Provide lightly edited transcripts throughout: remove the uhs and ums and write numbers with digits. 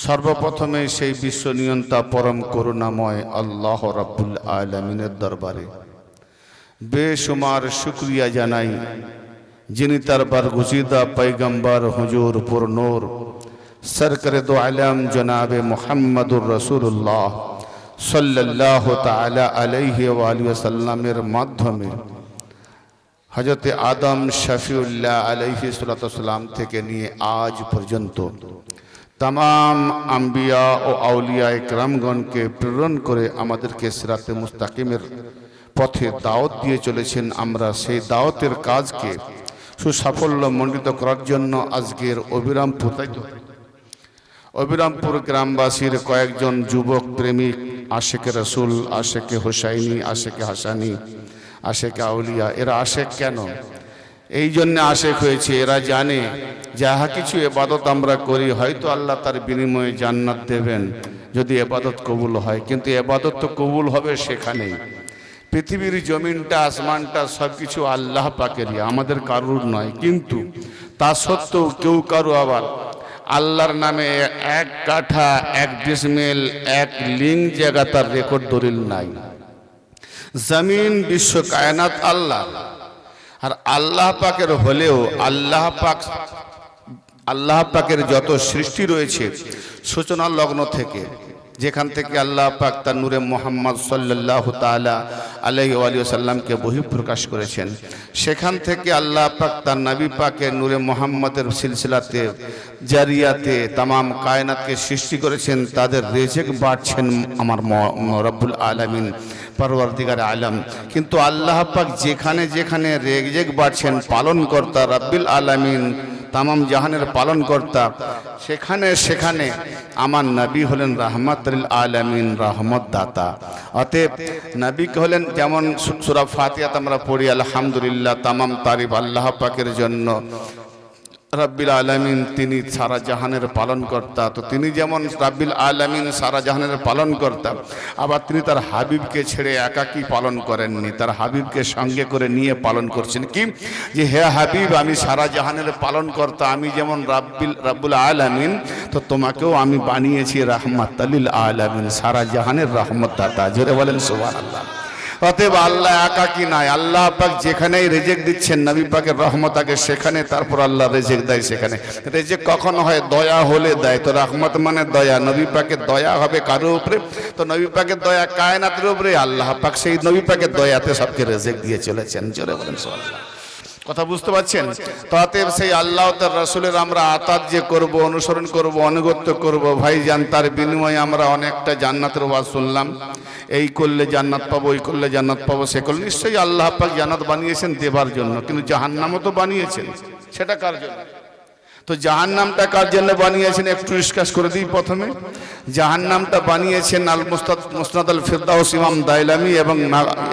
সর্বপ্রথমে সেই বিশ্ব নিয়ন্তা পরম করুণাময় আল্লাহ রাব্বুল আলামিনের দরবারে বেশুমার শুকরিয়া জানাই, যিনি তার বরগুজিদা পয়গম্বর হুজুর পুরনূর সরকারে দো আলম জনাবে মুহাম্মদুর রাসূলুল্লাহ সাল্লাল্লাহু তাআলা আলাইহি ওয়া আলিহি ওয়াসাল্লামের মাধ্যমে হযরত আদম শফিউল্লাহ আলাইহি সাল্লাতু সালাম থেকে নিয়ে আজ পর্যন্ত तमाम अम्बिया और आउलिया इकरामगणके प्रेरण करे आमादेरके सिराते मुस्ताकिमेर पथे दावत दिए चलेछेन। आमरा सेई दावतेर काजके सुसाफल्यमण्डित करार जन्य आजकेर अबिरामपुर ग्रामबासीर कयेकजन युवक प्रेमिक आशिके रसूल, आशिके हुसैनी, आशिके हासानी, आशिके आउलिया एरा आशिक केन? এই জন্য আশেক হয়েছে। এরা জানে যাহা কিছু ইবাদত আমরা করি হয়তো আল্লাহ তার বিনিময়ে জান্নাত দেবেন যদি ইবাদত কবুল হয়, কিন্তু ইবাদত তো কবুল হবে সেখানেই। পৃথিবীর জমিনটা আসমানটা সবকিছু আল্লাহ পাকেরই, আমাদের কারুর নয়। কিন্তু তা সত্ত্বেও কেউ কারো আবার আল্লাহর নামে এক কাঠা, এক ডিসমিল, এক লিং জায়গা তার রেকর্ড দলিল নাই। জমিন বিশ্ব কায়নাত আল্লাহ, আর আল্লাহ পাকের হলেও আল্লাহ পাকের যত সৃষ্টি রয়েছে সূচনা লগ্ন থেকে, যেখান থেকে আল্লাহ পাক তার নূরে মুহাম্মদ সাল্লাল্লাহু তাআলা আলাইহি ওয়া আলিহি ওয়াসাল্লামকে বহিঃপ্রকাশ করেছেন, সেখান থেকে আল্লাহ পাক তার নবী পাকের নূরে মুহাম্মদের সিলসিলাতে জারিয়াতে তামাম কায়নাতকে সৃষ্টি করেছেন। তাদের রিজিক বাড়ছেন আমার রব্বুল আলামিন পরওয়ারদিগার আলম। কিন্তু আল্লাহ পাক যেখানে যেখানে রিজিক বাড়ছেন পালন কর্তা রব্বুল আলামিন তামাম জাহানের পালন কর্তা, সেখানে সেখানে আমার নবী হলেন রাহমাতুল আলামিন, রহমত দাতা। অতএব নবীকে হলেন যেমন সূরা ফাতিহাতে আমরা পড়ি আলহামদুলিল্লাহ, তামাম তারিফ আল্লাহ পাকের জন্য। রব্বিল আলামিন তিনি সারা জাহানের পালন কর্তা, তো তিনি যেমন রব্বিল আলামিন সারা জাহানের পালন কর্তা, আবার তিনি তার হাবিবকে ছেড়ে একাকী পালন করেননি, তার হাবিবকে সঙ্গে করে নিয়ে পালন করছেন। কি যে হে হাবিব, আমি সারা জাহানের পালন কর্তা, আমি যেমন রব্বুল আলামিন, তো তোমাকেও আমি বানিয়েছি রাহমাতাল লিল আলামিন, সারা জাহানের রহমত দাতা। জোরে বলেন সুবহানাল্লাহ। অতএব আল্লাহ একাকী নাই, আল্লাহ পাক যেখানেই রিজিক দিচ্ছেন নবী পাকের রহমত আগে সেখানে, তারপর আল্লাহ রিজিক দেয় সেখানে। রিজিক কখন হয়? দয়া হলে দেয়। তো রহমত মানে দয়া, নবী পাকের দয়া হবে কারোর উপরে, তো নবী পাকের দয়া কায়নাতের উপরে, আল্লাহ পাক সেই নবী পাকের দয়াতে সবকে রিজিক দিয়ে চলেছেন। জোরে বলেন সুবহানাল্লাহ। কথা বুঝতে পারছেন? তো অতএব সেই আল্লাহ তার রাসূলের আমরা আতাত যে করব, অনুসরণ করব, অনুগত্য করব, ভাইজান তার বিনিময়ে আমরা অনেকটা জান্নাতের ওয়াজ শুনলাম। এই করলে জান্নাত পাবো, এই করলে জান্নাত পাবো, সে করলে নিশ্চয়ই আল্লাহ পাক জান্নাত বানিয়েছেন দেবার জন্য, কিন্তু জাহান্নামও তো বানিয়েছেন। সেটা কার জন্য? তো জাহান্নামটা কার জন্য বানিয়েছেন একটু ডিসকাস করে দিই। প্রথমে জাহান্নামটা বানিয়েছেন আল মুসনাদ আল ফিরদাউস ইমাম দাইলামি এবং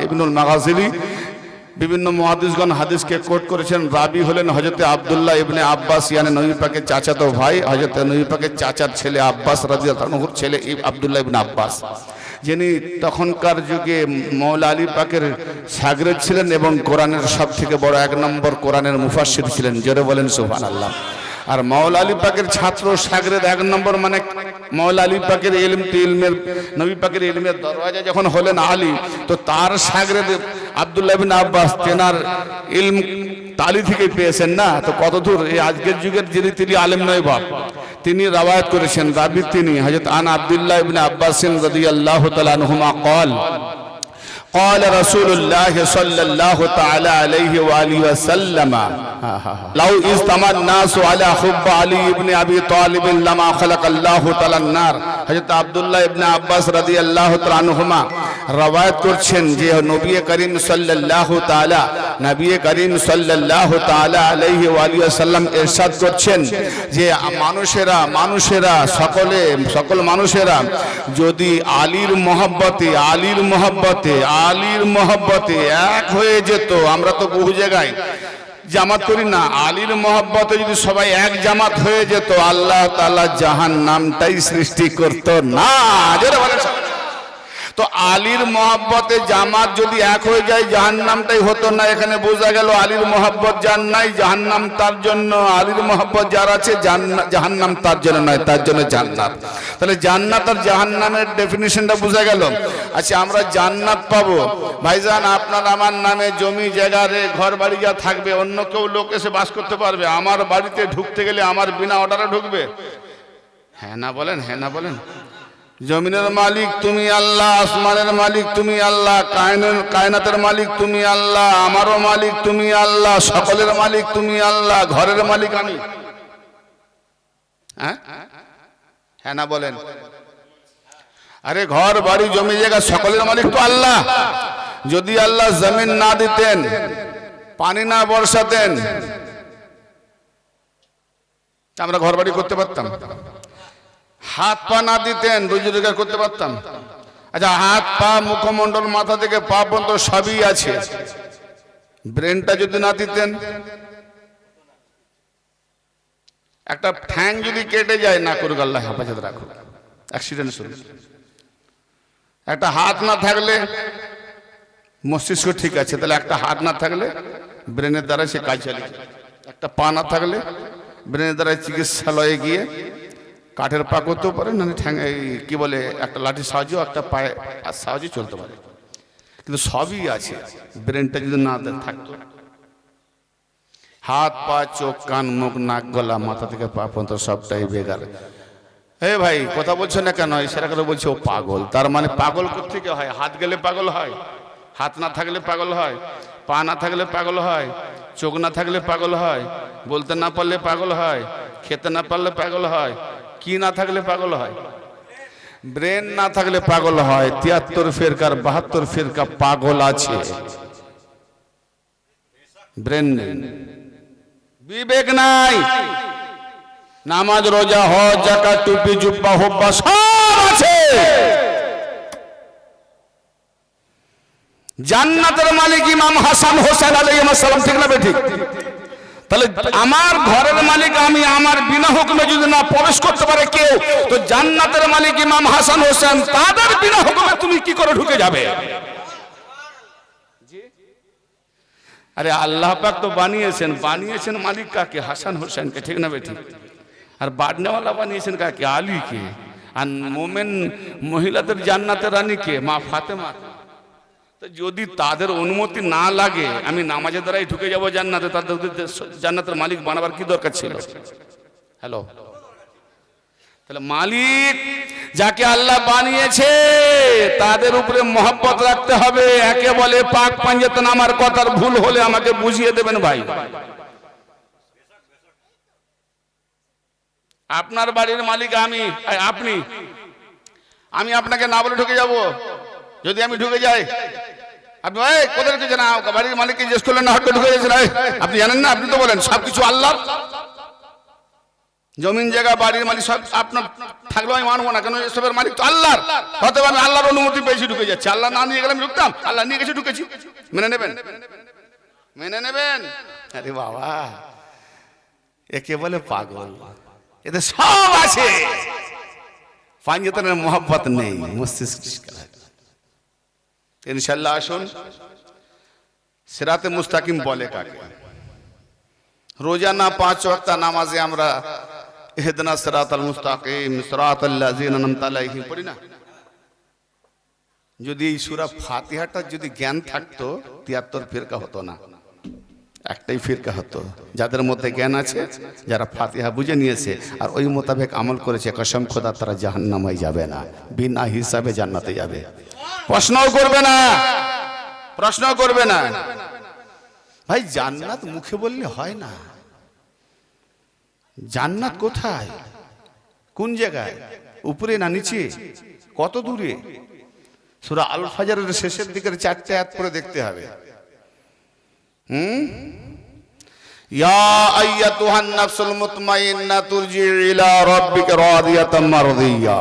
ইবনুল মাগাজিলি। বিভিন্ন মুহাদ্দিসগণ হাদিসকে কোট করেছেন। রাবি হলেন হযরত আব্দুল্লাহ ইবনে আব্বাস, ইয়ানি নবী পাকের চাচাতো ভাই, হযরত নবী পাকের চাচার ছেলে আব্বাস রাদিয়াল্লাহু আনহুর ছেলে আব্দুল্লাহ ইবনে আব্বাস, যিনি তখনকার যুগে মওলা আলী পাকের শাগরেদ ছিলেন এবং কোরআনের সবথেকে বড় এক নম্বর কোরআনের মুফাসসির ছিলেন। জোরে বলেন সুবহানাল্লাহ। আর মওলা আলী পাকের ছাত্র শাগরেদ এক নম্বর, মানে মওলা আলী পাকের ইলমের নবী পাকের ইলমের দরওয়াজা যখন হলেন আলী, তো তার শাগরেদ আব্দুল্লাহ ইবনে আব্বাস তেনার ইলম তালি থেকে পেয়েছেন না। তো কতদূর এই আজকের যুগের যিনি তিনি আলেম নয় বাপ, তিনি রাওয়ায়াত করেছেন, রাবি তিনি হযরত আন আব্দুল্লাহ ইবনে আব্বাস রাদিয়াল্লাহু তাআলা আনহুমা قال قال رسول الله صلى الله تعالى عليه وآله وسلم لو اجتمع الناس على حب علي بن ابي طالب لما خلق الله تعالى النار। হযরত আব্দুল্লাহ ইবনে আব্বাস রাদিয়াল্লাহু তাআলা আনহুমা রাওয়ায়াত করছেন যে নবী করিম সাল্লাল্লাহু তাআলা আলাইহি ওয়া আলিহি ওয়াসাল্লাম ইরশাদ করছেন যে সকল মানুষেরা যদি আলীর মহব্বতে এক হয়ে যেত। আমরা তো বহু জায়গায় জামাত করি না, আলীর মহব্বতে যদি সবাই এক জামাত হয়ে যেত, আল্লাহ তাআলা জাহান্নামটাই সৃষ্টি করত না। তো আলীর মহব্বতে জামাত যদি এক হয়ে যায় জাহান্নামটাই হতো না। এখানে বোঝা গেল আলীর মহব্বত যার নাই জাহান্নাম তার জন্য, আলীর মহব্বত যার আছে জাহান্নাম তার জন্য নয়, তার জন্য জান্নাত। তাহলে জান্নাত আর জাহান্নামের ডেফিনিশনটা বোঝা গেল। আচ্ছা, আমরা জান্নাত পাবো ভাইজান, আপনার আমার নামে জমি জায়গারে ঘর বাড়ি যা থাকবে, অন্য কেউ লোক এসে বাস করতে পারবে? আমার বাড়িতে ঢুকতে গেলে আমার বিনা অর্ডারে ঢুকবে? হ্যাঁ না বলেন, হ্যাঁ না বলেন। জমিনের মালিক তুমি আল্লাহ, আসমানের মালিক তুমি আল্লাহ, কায়নাতের মালিক তুমি আল্লাহ, আমারও মালিক তুমি আল্লাহ, সকলের মালিক তুমি আল্লাহ, ঘরের মালিক আমি। হ্যাঁ হ্যাঁ না বলেন। আরে ঘর বাড়ি জমি জায়গা সকলের মালিক তো আল্লাহ। যদি আল্লাহ জমিন না দিতেন, পানি না বর্ষাতেন, আমরা ঘর বাড়ি করতে পারতাম? হাত পা না দিতেন, রুজি রোজগার করতে পারতাম? আচ্ছা, হাত পা মুখমণ্ডল মাথা থেকে পা পর্যন্ত সবই আছে, ব্রেনটা যদি না দিতেন, একটা ঠ্যাং যদি কেটে যায়, না করুক আল্লাহ হেফাজত রাখুক, অ্যাক্সিডেন্ট শুরু। একটা হাত না থাকলে মস্তিষ্ক ঠিক আছে, তাহলে একটা হাত না থাকলে ব্রেনের দ্বারা সে কাজ চালিয়ে, একটা পা না থাকলে ব্রেনের দ্বারা চিকিৎসালয়ে গিয়ে কাঠের পা করতেও পারে, না ঠ্যাং কি বলে একটা লাঠির সাহায্য, একটা পায়ে সাহায্যে চলতে পারে। কিন্তু সবই আছে, ব্রেনটা যদি না থাকতো, হাত পা চোখ কান মুখ নাক গলা মাথা থেকে পা পর্যন্ত সবটাই বেকার। হে ভাই কথা বলছো না কেন? সেটা করে বলছে ও পাগল। তার মানে পাগল কোত্থেকে হয়? হাত গেলে পাগল হয়, হাত না থাকলে পাগল হয়, পা না থাকলে পাগল হয়, চোখ না থাকলে পাগল হয়, বলতে না পারলে পাগল হয়, খেতে না পারলে পাগল হয়, কি না থাকলে পাগল হয়? ব্রেন না থাকলে পাগল হয়। 73 ফিরকার 72 ফিরকা পাগল আছে, ব্রেন নেই, বিবেক নাই। নামাজ রোজা হজ যাকাত টুপি জুব্বা হুব্বা সব আছে। জান্নাতের মালিক ইমাম হাসান হোসেন আলাইহিস সালাম, ঠিক না বেঠিক? তাহলে আমার ঘরের মালিক আমি, আমার বিনা হুকুমে যদি না প্রবেশ করতে পারে কেউ, তো জান্নাতের মালিক ইমাম হাসান হোসেন, তাদের বিনা হুকুমে তুমি কি করে ঢুকে যাবে? আরে আল্লাহ পাক তো বানিয়েছেন, বানিয়েছেন মালিক কাকে? হাসান হোসেনকে, ঠিক না বেঠিক? আর বাড়নেওয়ালা বানিয়েছেন কাকে? আলীকে। আর মোমেন মহিলাদের জান্নাতের রানী কে? মা ফাতেমা। যদি তাদের অনুমতি না লাগে আমি নামাজের দ্বারাই ঢুকে যাব জান্নাতে, তাদের জান্নাতের মালিক বানাবার কি দরকার ছিল? হ্যালো, তাহলে মালিক যাকে আল্লাহ বানিয়েছে তাদের উপরে মহব্বত রাখতে হবে। একে বলে পাক পাঞ্জাতন। আমার কথার ভুল হলে আমাকে বুঝিয়ে দেবেন ভাই। আপনার বাড়ির মালিক আমি, আপনি, আমি আপনাকে না বলে ঢুকে যাব? যদি আমি ঢুকে যাই, আপনি কোথায় ঢুকেছেন? বাড়ির মালিককে জিজ্ঞেস করলেন না, হয়তো ঢুকে গেছেন। আপনি জানেন না? আপনি তো বলেন সবকিছু আল্লাহ, জমিন জায়গা বাড়ির মালিক সব আপনার থাকলেও আমি মানবো না, কেন এসবের মালিক তো আল্লাহর। হয়তো আমি আল্লাহর অনুমতি পেয়েছি ঢুকে যাচ্ছি, আল্লাহ না নিয়ে গেলে আমি ঢুকতাম? আল্লাহ নিয়ে গেছে, ঢুকেছি। মেনে নেবেন? মেনে নেবেন? আরে বাবা, একে বলে পাগল। এতে সব আছে, পাঞ্জাতনের মোহাব্বত নেই, মস্তিষ্ক। ইনশাআল্লাহ আসুন, সিরাতে মুস্তাকিম বলে কাকে? রোজানা 5 ওয়াক্ত নামাজে আমরা ইহদিনাস সিরাতাল মুস্তাকিম সিরাতাল লাযিনা আনআমতা আলাইহিম পড়ি না? যদি এই সূরা ফাতিহাটা যদি জ্ঞান থাকতো 73 ফিরকা হতো না, একটাই ফিরকা হতো। যাদের মধ্যে জ্ঞান আছে, যারা ফাতিহা বুঝে নিয়েছে আর ওই মোতাবেক আমল করেছে, কসম খোদা তারা জাহান্নামে যাবে না, বিনা হিসাবে জান্নাতে যাবে। প্রশ্নও করবে না, প্রশ্ন করবে না। ভাই জান্নাত মুখে বললে হয় না। জান্নাত কোথায়, কোন জায়গায়, উপরে না নিচে, কত দূরে? সূরা আল ফাজরের শেষের দিকের 4টে আয়াত পড়ে দেখতে হবে। ইয়া আইয়াতুহান নাফসুল মুতমাইন্নাহ তুরজি ইলা রাব্বিকা রাদিয়াতাম মারদিয়া।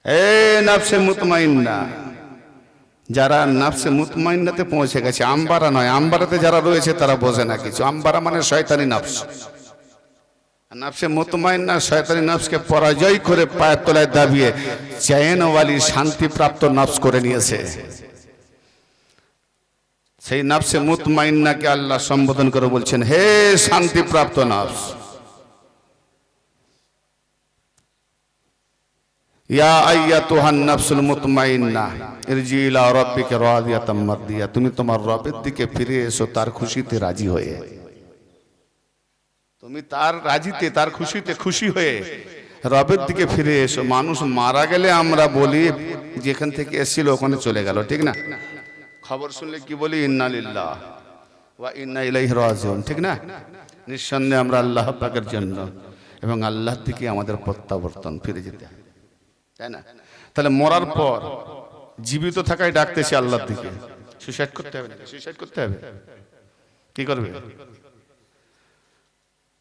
এ নাফসে মুতমাইন্না, যারা নাফসে মুতমাইন্নাতে পৌঁছে গেছে, আম্বারা নয়, আম্বারাতে যারা রয়েছে তারা বোঝে না কিছু। আম্বারা মানে শয়তানি নাফস, নফসে মুতমাইন্না শয়তানি নফসকে পরাজয় করে পায়ের তলায় দাবিয়ে চैनওয়ালি শান্তিপ্রাপ্ত নফস করে নিয়েছে। সেই নফসে মুতমাইন্নাকে আল্লাহ সম্বোধন করে বলছেন, হে শান্তিপ্রাপ্ত নফস, ইয়া আইয়াতুহান নফসুল মুতমাইন্না ইরজি ইলা রাব্বিকা রাদিয়াতাম মারদিয়া, তুমি তোমার রবের দিকে ফিরে এসো তার খুশিতে রাজি হয়ে। তুমি তার রাজিতে, তার খুশিতে খুশি হয়ে রবের দিকে ফিরে এসো। মানুষ মারা গেলে আমরা বলি যেখান থেকে এসেছিল ওখানে চলে গেল, ঠিক না? খবর শুনলে কি বলি? ইন্না লিল্লাহ ওয়া ইন্না ইলাইহি রাজিউন, ঠিক না? নিঃসন্দেহে আমরা আল্লাহ পাকের জন্য এবং আল্লাহর দিকে আমাদের প্রত্যাবর্তন, ফিরে যেতে হয়, তাই না? তাহলে মরার পর জীবিত থাকায় ডাকতেছি আল্লাহর দিকে। সুইসাইড করতে হবে না? সুইসাইড করতে হবে? কি করবে?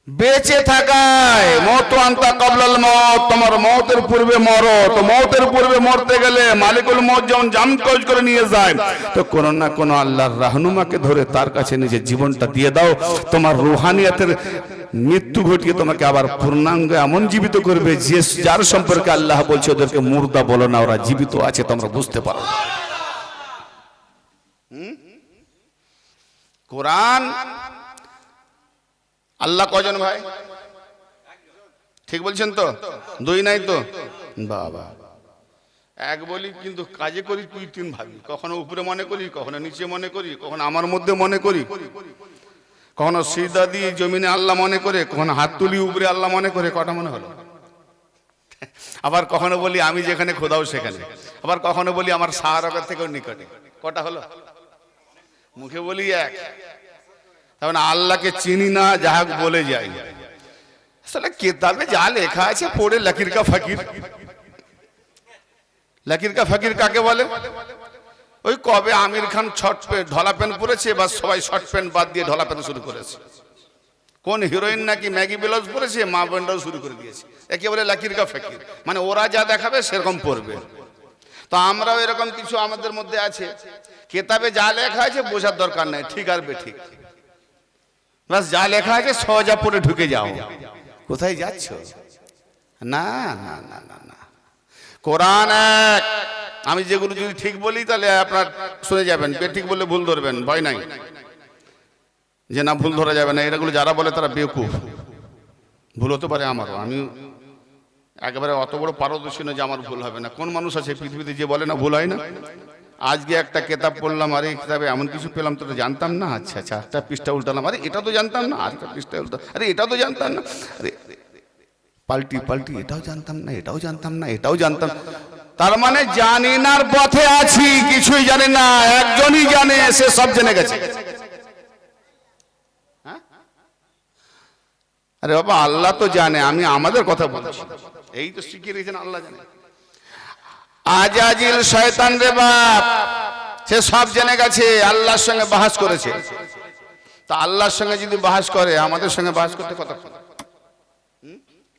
বেঁচে থাকায় মওত আনতা ক্বাবলাল মওত, তোমার মওতের পূর্বে মরো। তো মওতের পূর্বে মরতে গেলে মালিকুল মওত যেমন জামকজ করে নিয়ে যায়, তো কোন না কোন আল্লাহর রাহনুমাকে ধরে তার কাছে নিজের জীবনটা দিয়ে দাও। তোমার রুহানিয়াতের মৃত্যু ঘটিয়ে তোমাকে আবার পূর্ণাঙ্গ এমন জীবিত করবে যে যার সম্পর্কে আল্লাহ বলছে ওদেরকে মুর্দা বলো না, ওরা জীবিত আছে, তোমরা বুঝতে পারো। কোরআন আল্লাহ কজন ভাই? ঠিক বলছেন তো? দুই নাই তো? বাবা, এক বলি কিন্তু কাজে করি দুই তিন ভাবি। কখনো উপরে মনে করি, কখনো নিচে মনে করি, কখনো আমার মধ্যে মনে করি, কখনো সিজদা দিয়ে জমিনে আল্লাহ মনে করে, কখনো হাত তুলি উপরে আল্লাহ মনে করে। কটা মনে হলো? আবার কখনো বলি আমি যেখানে খোদাও সেখানে, আবার কখনো বলি আমার সাহারাকার থেকেও নিকটে। কটা হলো? মুখে বলি এক, তখন আল্লাহকে চিনি না, যাহা বলে যাই। আসলে কিতাবে যা লেখা আছে পড়ে লকির কা ফকির। লকির কা ফকির কাকে বলে? ওই কবে আমির খান ঢলা প্যান্ট পরেছে বা সবাই শর্ট প্যান্ট বাদ দিয়ে ঢলা প্যান্ট শুরু করেছে। কোন হিরোইন নাকি ম্যাগি ব্লাউজ পরেছে, মা বোনটাও শুরু করে দিয়েছে। একে বলে লকির কা ফকির, মানে ওরা যা দেখাবে সেরকম পড়বে। তো আমরাও এরকম কিছু আমাদের মধ্যে আছে, কিতাবে যা লেখা আছে বোঝার দরকার নাই, ঠিক আর বেঠিক, বাস যা লেখা আছে সোজা পড়ে ঢুকে যাও। কোথায় যাচ্ছ? না না না না না, কোরআন এক। আমি যেগুলো যদি ঠিক বলি তাহলে আপনার শুনে যাবেন, বেঠিক বললে ভুল ধরবেন, ভয় নাই যে না ভুল ধরা যাবে না। এগুলো যারা বলে তারা বেকুফ। ভুল হতে পারে আমারও, আমি একেবারে অত বড় পারদর্শী না যে আমার ভুল হবে না। কোন মানুষ আছে পৃথিবীতে যে বলে না ভুল হয় না? আজকে একটা কিতাব পড়লাম, আরে এই কিতাবে এমন কিছু পেলাম তো জানতাম না, আচ্ছা আচ্ছা, একটা পৃষ্ঠা উল্টালাম, আরে এটা তো জানতাম না, আরেকটা পৃষ্ঠা উল্টা, আরে এটা তো জানতাম না, আরে পাল্টি পাল্টি, এটাও জানতাম না, এটাও জানতাম না, এটাও জানতাম। তার মানে জানি নার পথে আছি, কিছুই জানি না। একজনই জানে, সে সব জেনে গেছে। আরে বাবা, আল্লাহ তো জানে, আমি আমাদের কথা বলছি, এই তো শিখিয়ে রেখেছেন আল্লাহ জানে। আজাজিল শয়তান রে বাপ, সে সব জেনে গেছে, আল্লাহর সঙ্গে বাহাস করেছে। তা আল্লাহর সঙ্গে যদি বাহাস করে, আমাদের সঙ্গে বাহাস করতে কত?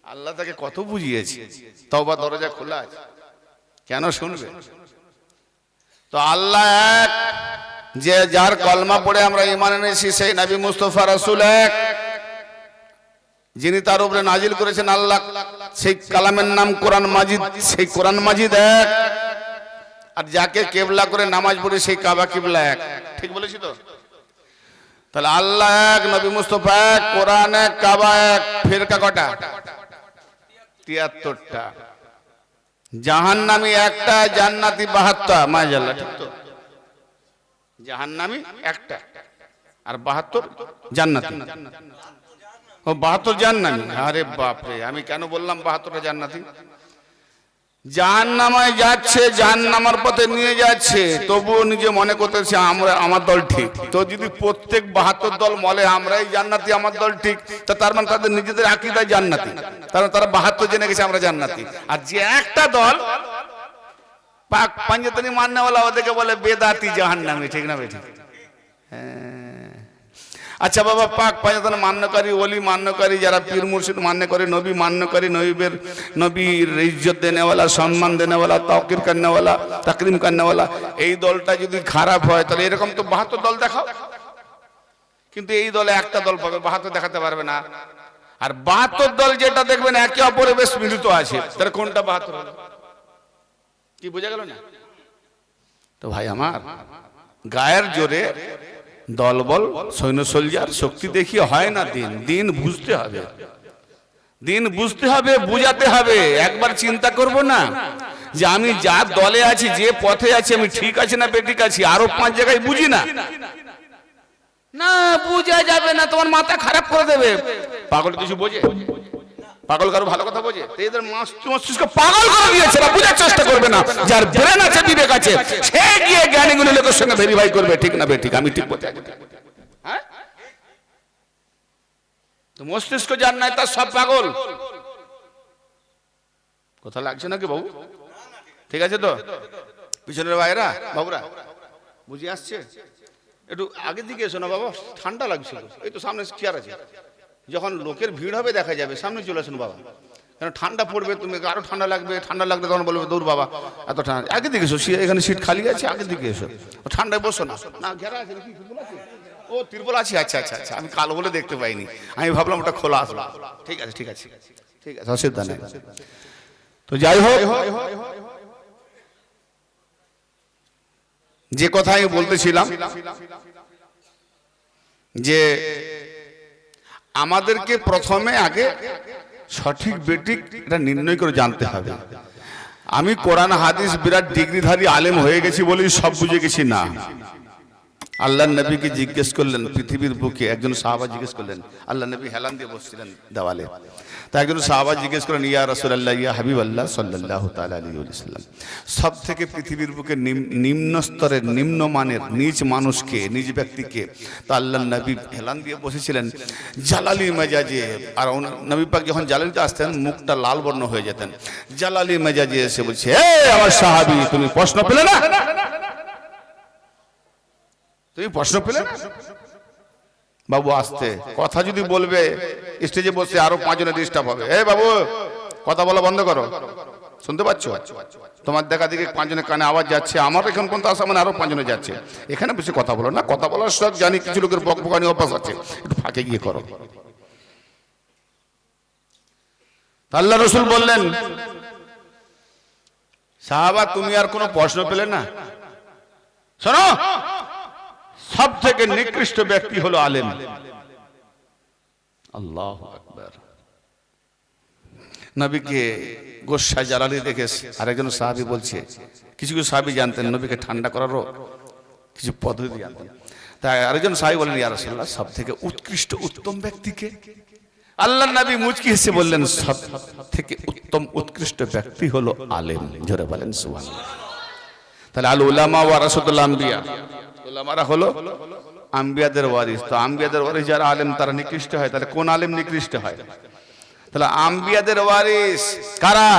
আল্লাহ তাকে কত বুঝিয়েছে, তওবা দরজা খোলা আছে, কেন শুনবে? তো আল্লাহ এক, যে যার কলমা পড়ে আমরা ঈমান এনেছি, সেই নবী মুস্তাফা রাসূল এক, যিনি তার উপরে নাজিল করেছেন আল্লাহ, সেই কালামের নাম কোরআন মাজিদ, সেই কোরআন মাজিদ এক। আর যাকে কিবলা করে নামাজ পড়ে সেই কাবা কিবলা এক। ঠিক বলেছি তো? তাহলে আল্লাহ এক, নবী মুস্তাফা এক, কোরআন এক, কাবা এক, ফিরকা কটা? 73টা। জাহান্নামী একটা, জান্নাতি 72টা। মাশাআল্লাহ, ঠিক তো? জাহান্নামী একটা আর 72 জান্নাতি। ও 72 জান্নাতি? আরে বাপ রে, আমি কেন বললাম 72টা জান্নাতি? জাহান্নামায় যাচ্ছে, জাহান্নামার পথে নিয়ে যাচ্ছে, তবুও নিজে মনে করতেছে আমরা, আমার দল ঠিক। তো যদি প্রত্যেক 72 দল বলে আমরাই জান্নাতি, আমার দল ঠিক, তো তার মানে তাদের নিজেদের আকীদায় জান্নাতি, কারণ তারা 72 জেনে গেছে আমরা জান্নাতি। আর যে একটা দল পাক পাঞ্জাতনি মাননেওয়ালা, ওদেরকে বলে বেদাতি, জাহান্নামী। ঠিক না বেঠিক? হ্যাঁ। আচ্ছা বাবা, পাক পাঞ্জাতন মান্যকারী, ওলি মান্যকারী, যারা পীর মুর্শিদ মান্য করে, নবী মান্যকারী, নবীর ইজ্জত দেনেওয়ালা, সম্মান দেনেওয়ালা, তাওকির করনেওয়ালা, তাকরিম করনেওয়ালা, এই দলটা যদি খারাপ হয় তাহলে এরকম তো 72 দল দেখাও। কিন্তু এই দলে একটা দল পাবে, 72 দেখাতে পারবে না। আর 72 দল যেটা দেখবেন একে অপরে বেশ মিলিত আছে, তার কোনটা 72 হলো? কি বোঝা গেল না? তো ভাই আমার, গায়ের জোরে দলবল সৈন্য সোলজার শক্তি দেখিয়ে হয় না। দিন বুঝতে হবে, দিন বুঝতে হবে, বুঝাতে হবে। একবার চিন্তা করব না যে আমি যা দলে আছি, যে পথে আছি, আমি ঠিক আছে না বেঠিক আছি, আরো 5 জায়গায় বুঝি না। না বুঝা যাবে না, তোমার মাথা খারাপ করে দেবে। পাগল কিছু বোঝে? পাগল কারো ভালো কথা বোঝে? এদের মস্তিষ্ক পাগল করে দিয়েছে, বোঝার চেষ্টা করবে না। যার ব্রেন আছে, বিবেক আছে, সে গিয়ে জ্ঞানী গুণী লোকের সঙ্গে ভেরিফাই করবে ঠিক না বেঠিক, আমি ঠিক বলতে আছি। হ্যাঁ, তো মস্তিষ্ক যার নাই তার সব পাগল। কথা লাগছে নাকি বাবু? ঠিক আছে তো? পিছনের ভাইরা বাবুরা বুঝে আসছে? একটু আগের দিকে এসো না বাবা, ঠান্ডা লাগছিল। এই তো সামনে চেয়ার আছে, যখন লোকের ভিড় হবে দেখা যাবে, সামনে চলে আসুন বাবা, কারণ ঠান্ডা পড়বে, তুমি আরো ঠান্ডা লাগবে, ঠান্ডা লাগলে তখন বলবে দূর বাবা এত ঠান্ডা। আগের দিকে এসো, এখানে সিট খালি আছে, আগের দিকে এসো, ঠান্ডায় বসো না। না ঘেরা আছে নাকি? ও তিরপল আছে, আচ্ছা আচ্ছা আচ্ছা, আমি কালো বলে দেখতে পাইনি, আমি ভাবলাম ওটা খোলা আসলো। ঠিক আছে ঠিক আছে ঠিক আছে, অসুবিধা নেই। তো যাই হোক, যে কথা আমি বলতেছিলাম যে আমাদেরকে প্রথমে আগে সঠিক বেঠিক এটা নির্ণয় করে জানতে হবে। আমি কোরআন হাদিস বিরাট ডিগ্রিধারী আলেম হয়ে গেছি বলেই সব বুঝে গেছি না। আল্লাহ নবীকে জিজ্ঞেস করলেন, পৃথিবীর বুকে একজন সাহাবা জিজ্ঞেস করলেন, আল্লাহ নবী হেলান দিয়ে বসছিলেন দেওয়ালে, তা একজন সাহাবা জিজ্ঞেস করলেন, ইয়া রাসূলুল্লাহ, ইয়া হাবিবাল্লাহ সাল্লাল্লাহু তাআলা আলাইহি ওয়াসাল্লাম, সব থেকে পৃথিবীর বুকে নিম্ন স্তরের, নিম্নমানের নিজ মানুষকে, নিজ ব্যক্তিকে? তা আল্লাহ নবী হেলান দিয়ে বসেছিলেন জালালি মেজাজে। আর নবী পাক যখন জালালিতে আসতেন মুখটা লাল বর্ণ হয়ে যেতেন। জালালি মেজাজে এসে বলছে, হে আমার সাহাবী, তুমি প্রশ্ন পেলে না? তুমি প্রশ্ন পেলে না? বাবু আসতে কথা যদি বলবে, স্টেজে বসে আরো 5 জনের ডিস্টার্ব হবে। এই বাবু কথা বলা বন্ধ করো, শুনতে পাচ্ছ? তোমার দেখা দেখি 5 জনের কানে আওয়াজ যাচ্ছে, আমার এখন পর্যন্ত আসা মানে আরো 5 জনে যাচ্ছে। এখানে বসে কথা বলো না, কথা বলার সব জানি, কিছু লোকের বকবকানি অভ্যাস আছে, একটু ফাঁকে গিয়ে করো। আল্লাহ রাসূল বললেন, সাহাবা তুমি আর কোনো প্রশ্ন পেলে না? শোনো, সব থেকে নিকৃষ্ট ব্যক্তি হলো আলেম। আল্লাহু আকবার। নবীকে গোসা জ্বালানি দেখে আরেকজন সাহাবী বলছে, কিছু কিছু সাহাবী জানতেন নবীকে ঠান্ডা করারও কিছু পদ্ধতি জানতেন। তাই আরেকজন সাহাবী বলেন, ইয়া রাসূলুল্লাহ, সব থেকে উৎকৃষ্ট উত্তম ব্যক্তিকে? আল্লাহর নবী মুচকি হেসে বললেন, সব থেকে উত্তম উৎকৃষ্ট ব্যক্তি হলো আলেম। জোরে বলেন সুবহানাল্লাহ। তাহলে আল উলামা ওয়ারাসাতুল আম্বিয়া, উলামারা হলো আম্বিয়াদের ওয়ারিস। তো আম্বিয়াদের ওয়ারিস যারা আলেম তারা নিকৃষ্ট হয়, তাহলে কোন আলেম নিকৃষ্ট হয়? তাহলে আম্বিয়াদের ওয়ারিস কারা?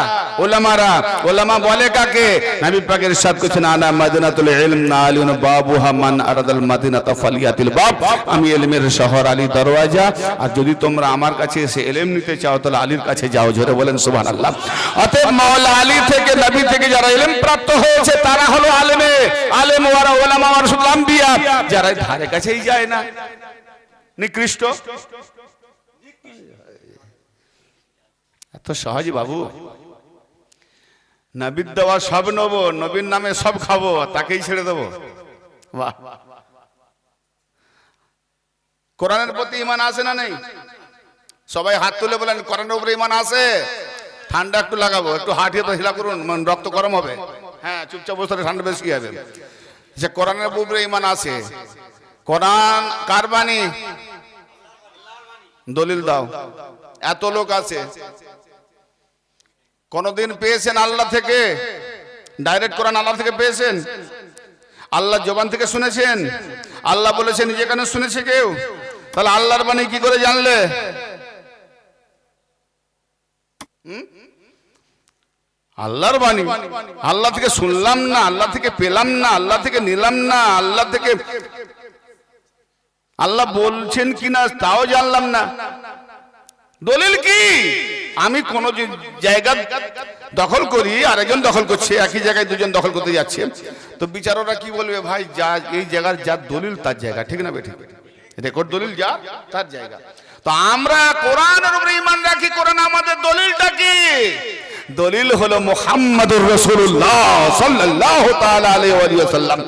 উলামারা। উলামা বলে কাকে? নবী পাকের ইরশাদ করেছেন, আনা মাদিনাতুল ইলম নালিন বাবুহা মান আরাদাল মাদিনাতা ফালিয়াতিল বাব, আমি ইলমের শহর, আলী দরওয়াজা। আর যদি তোমরা আমার কাছে এসে ইলম নিতে চাও তাহলে আলীর কাছে যাও। জোরে বলেন সুবহানাল্লাহ। অতএব মাওলা আলী থেকে, নবী থেকে যারা ইলম প্রাপ্ত হয়েছে তারা হলো আলেমে। আলেম ওয়ারা উলামা ওয়ারাসাতুল আম্বিয়া। যারা ধারে কাছেই যায় না, নিকৃষ্ট। এত সহজ বাবু? নবীর দেওয়া সব নেব, নবীর নামে সব খাবো, তাকেই ছেড়ে দেবো? বাহ! কোরআনের প্রতি ঈমান আছে না নেই? সবাই হাত তুলে বলেন, কোরআনের উপরে ঈমান আছে। ঠান্ডা একটু লাগাবো, একটু হাঁটিয়ে তো হিলা করুন, রক্ত গরম হবে। হ্যাঁ, চুপচাপ বসে ঠান্ডা বেশি হবে। যে কোরআনের উপরে ঈমান আছে। কোরআন কার বাণী? দলিল দাও। এত লোক আছে, কোনদিন পেয়েছেন আল্লাহ থেকে? ডাইরেক্ট কোরআন আল্লাহ থেকে পেয়েছেন? আল্লাহ জবান থেকে শুনেছেন? আল্লাহ বলেছেন যেখানে শুনেছে কেউ? তাহলে আল্লাহর বাণী কি করে জানলে? আল্লাহর বাণী আল্লাহ থেকে শুনলাম না, আল্লাহ থেকে পেলাম না, আল্লাহ থেকে নিলাম না, আল্লাহ থেকে আল্লাহ বলছেন কিনা তাও জানলাম না। দলিল কি? আমি কোন জায়গা দখল করি, আরেকজন দখল করছে, একই জায়গায় দুজন দখল করতে যাচ্ছে, তো বিচারকরা কি বলবে? ভাই যা এই জায়গার যার দলিল তার জায়গা, ঠিক না বেঠিক? রেকর্ড দলিল যা তার জায়গা। তো আমরা কোরআনের উপরে ঈমান রাখি। কোরআন আমাদের দলিলটা কি? দলিল হলো মুহাম্মাদুর রাসূলুল্লাহ সাল্লাল্লাহু তাআলা আলাইহি ওয়াসাল্লাম।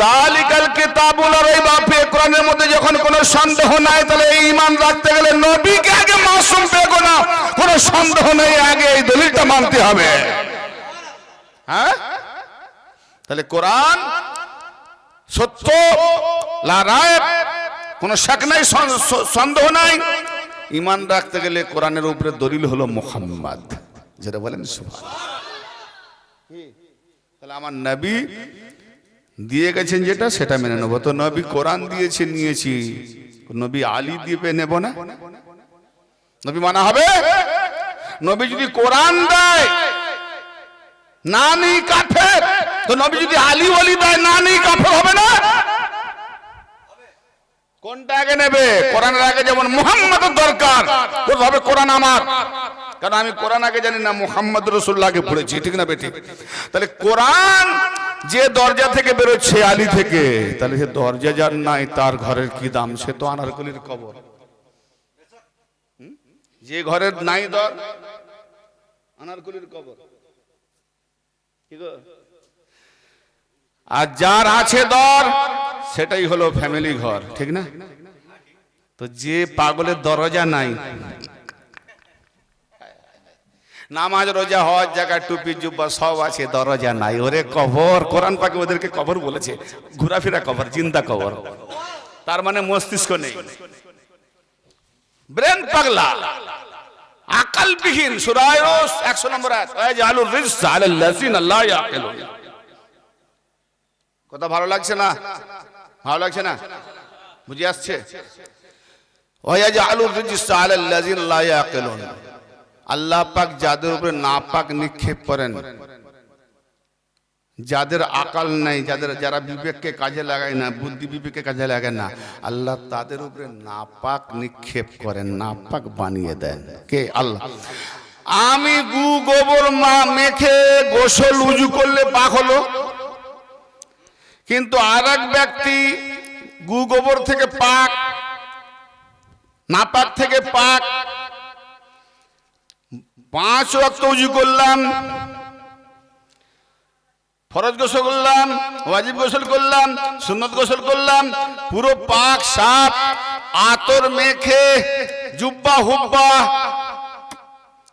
যালিকাল কিতাবুল লা রাইবা ফি, কোরআনের মধ্যে যখন কোনো সন্দেহ নাই, তাহলে এই ঈমান রাখতে গেলে নবীকে আগে মাসুম পেগো না, কোনো সন্দেহ নেই, আগে এই দলিলটা মানতে হবে। হ্যাঁ, তাহলে কোরআন সত্য, লা রাইব, কোনো শাক নাই, সন্দেহ নাই। ঈমান রাখতে গেলে কোরআনের উপরে দলিল হলো মুহাম্মদ, যেটা বলেন সুবহানাল্লাহ। তাহলে আমার নবী দিয়ে গেছেন যেটা, সেটা মেনে নেব। তো নবী কোরআন দিয়েছে, নিয়েছি, নবী আলী দিয়ে নেব না? নবী মানা হবে? নবী যদি কোরআন দেয় না নেই কাফের, তো নবী যদি আলী ওলি দেয় না নেই কাফের হবে না? কোনটা আগে নেবে? কোরআনের আগে যেমন মুহাম্মাদের দরকার, হবে কোরআন আমার, কারণ আমি কোরআন আগে জানি না, মুহাম্মদ রাসূলুল্লাহ আগে পড়েছি, ঠিক না বেটি? তাহলে কোরআন যে দরজা থেকে বেরোচ্ছে আলী থেকে, তাহলে সে দরজা যার নাই তার ঘরের কি দাম? সে তো আনারকলির কবর। যে ঘরের নাই দর, আনারকলির কবর। আর যার আছে দর, সেটাই হলো ফ্যামিলি ঘর, ঠিক না? তো যে পাগলের দরজা নাই, নামাজ রোজা হজ জায়গা টুপি জুব্বা সব আছে, দরজা নাই, ওরে কবর। কোরআন পাকে ওদেরকে কবর বলেছে, ঘোরাফেরা কবর, জিন্দা কবর। তার মানে মস্তিষ্ক নেই, ব্রেন পাগলা, আকল বিহীন। সূরা ইউনূস 100 নম্বর আয়াত, ওয়াজআলুর রিজসা আলাল্লাযিনা লা ইয়াকিলুন। কথা ভালো লাগছে না? ভালো লাগছে না? বুঝে আসছে? ওয়াজআলুর রিজসা আলাল্লাযিনা লা ইয়াকিলুন। আল্লাহ পাক যাদের উপরে নাপাক নিক্ষেপ করেন, যাদের আকল নাই, যারা বিবেককে কাজে লাগায় না, বুদ্ধি বিবেককে কাজে লাগায় না, আল্লাহ তাদের উপরে নাপাক নিক্ষেপ করেন, নাপাক বানিয়ে দেন। কে? আল্লাহ। আমি গু গোবর মেখে গোসল উজু করলে পাক হলো, কিন্তু আরেক ব্যক্তি গু গোবর থেকে পাক, নাপাক থেকে পাক, 5 ওয়াক্ত উজু করলাম, ফরজ গোসল করলাম, ওয়াজিব গোসল করলাম, সুন্নত গোসল করলাম, পুরো পাক সাফ, আতর মেখে, জুব্বা হুব্বা,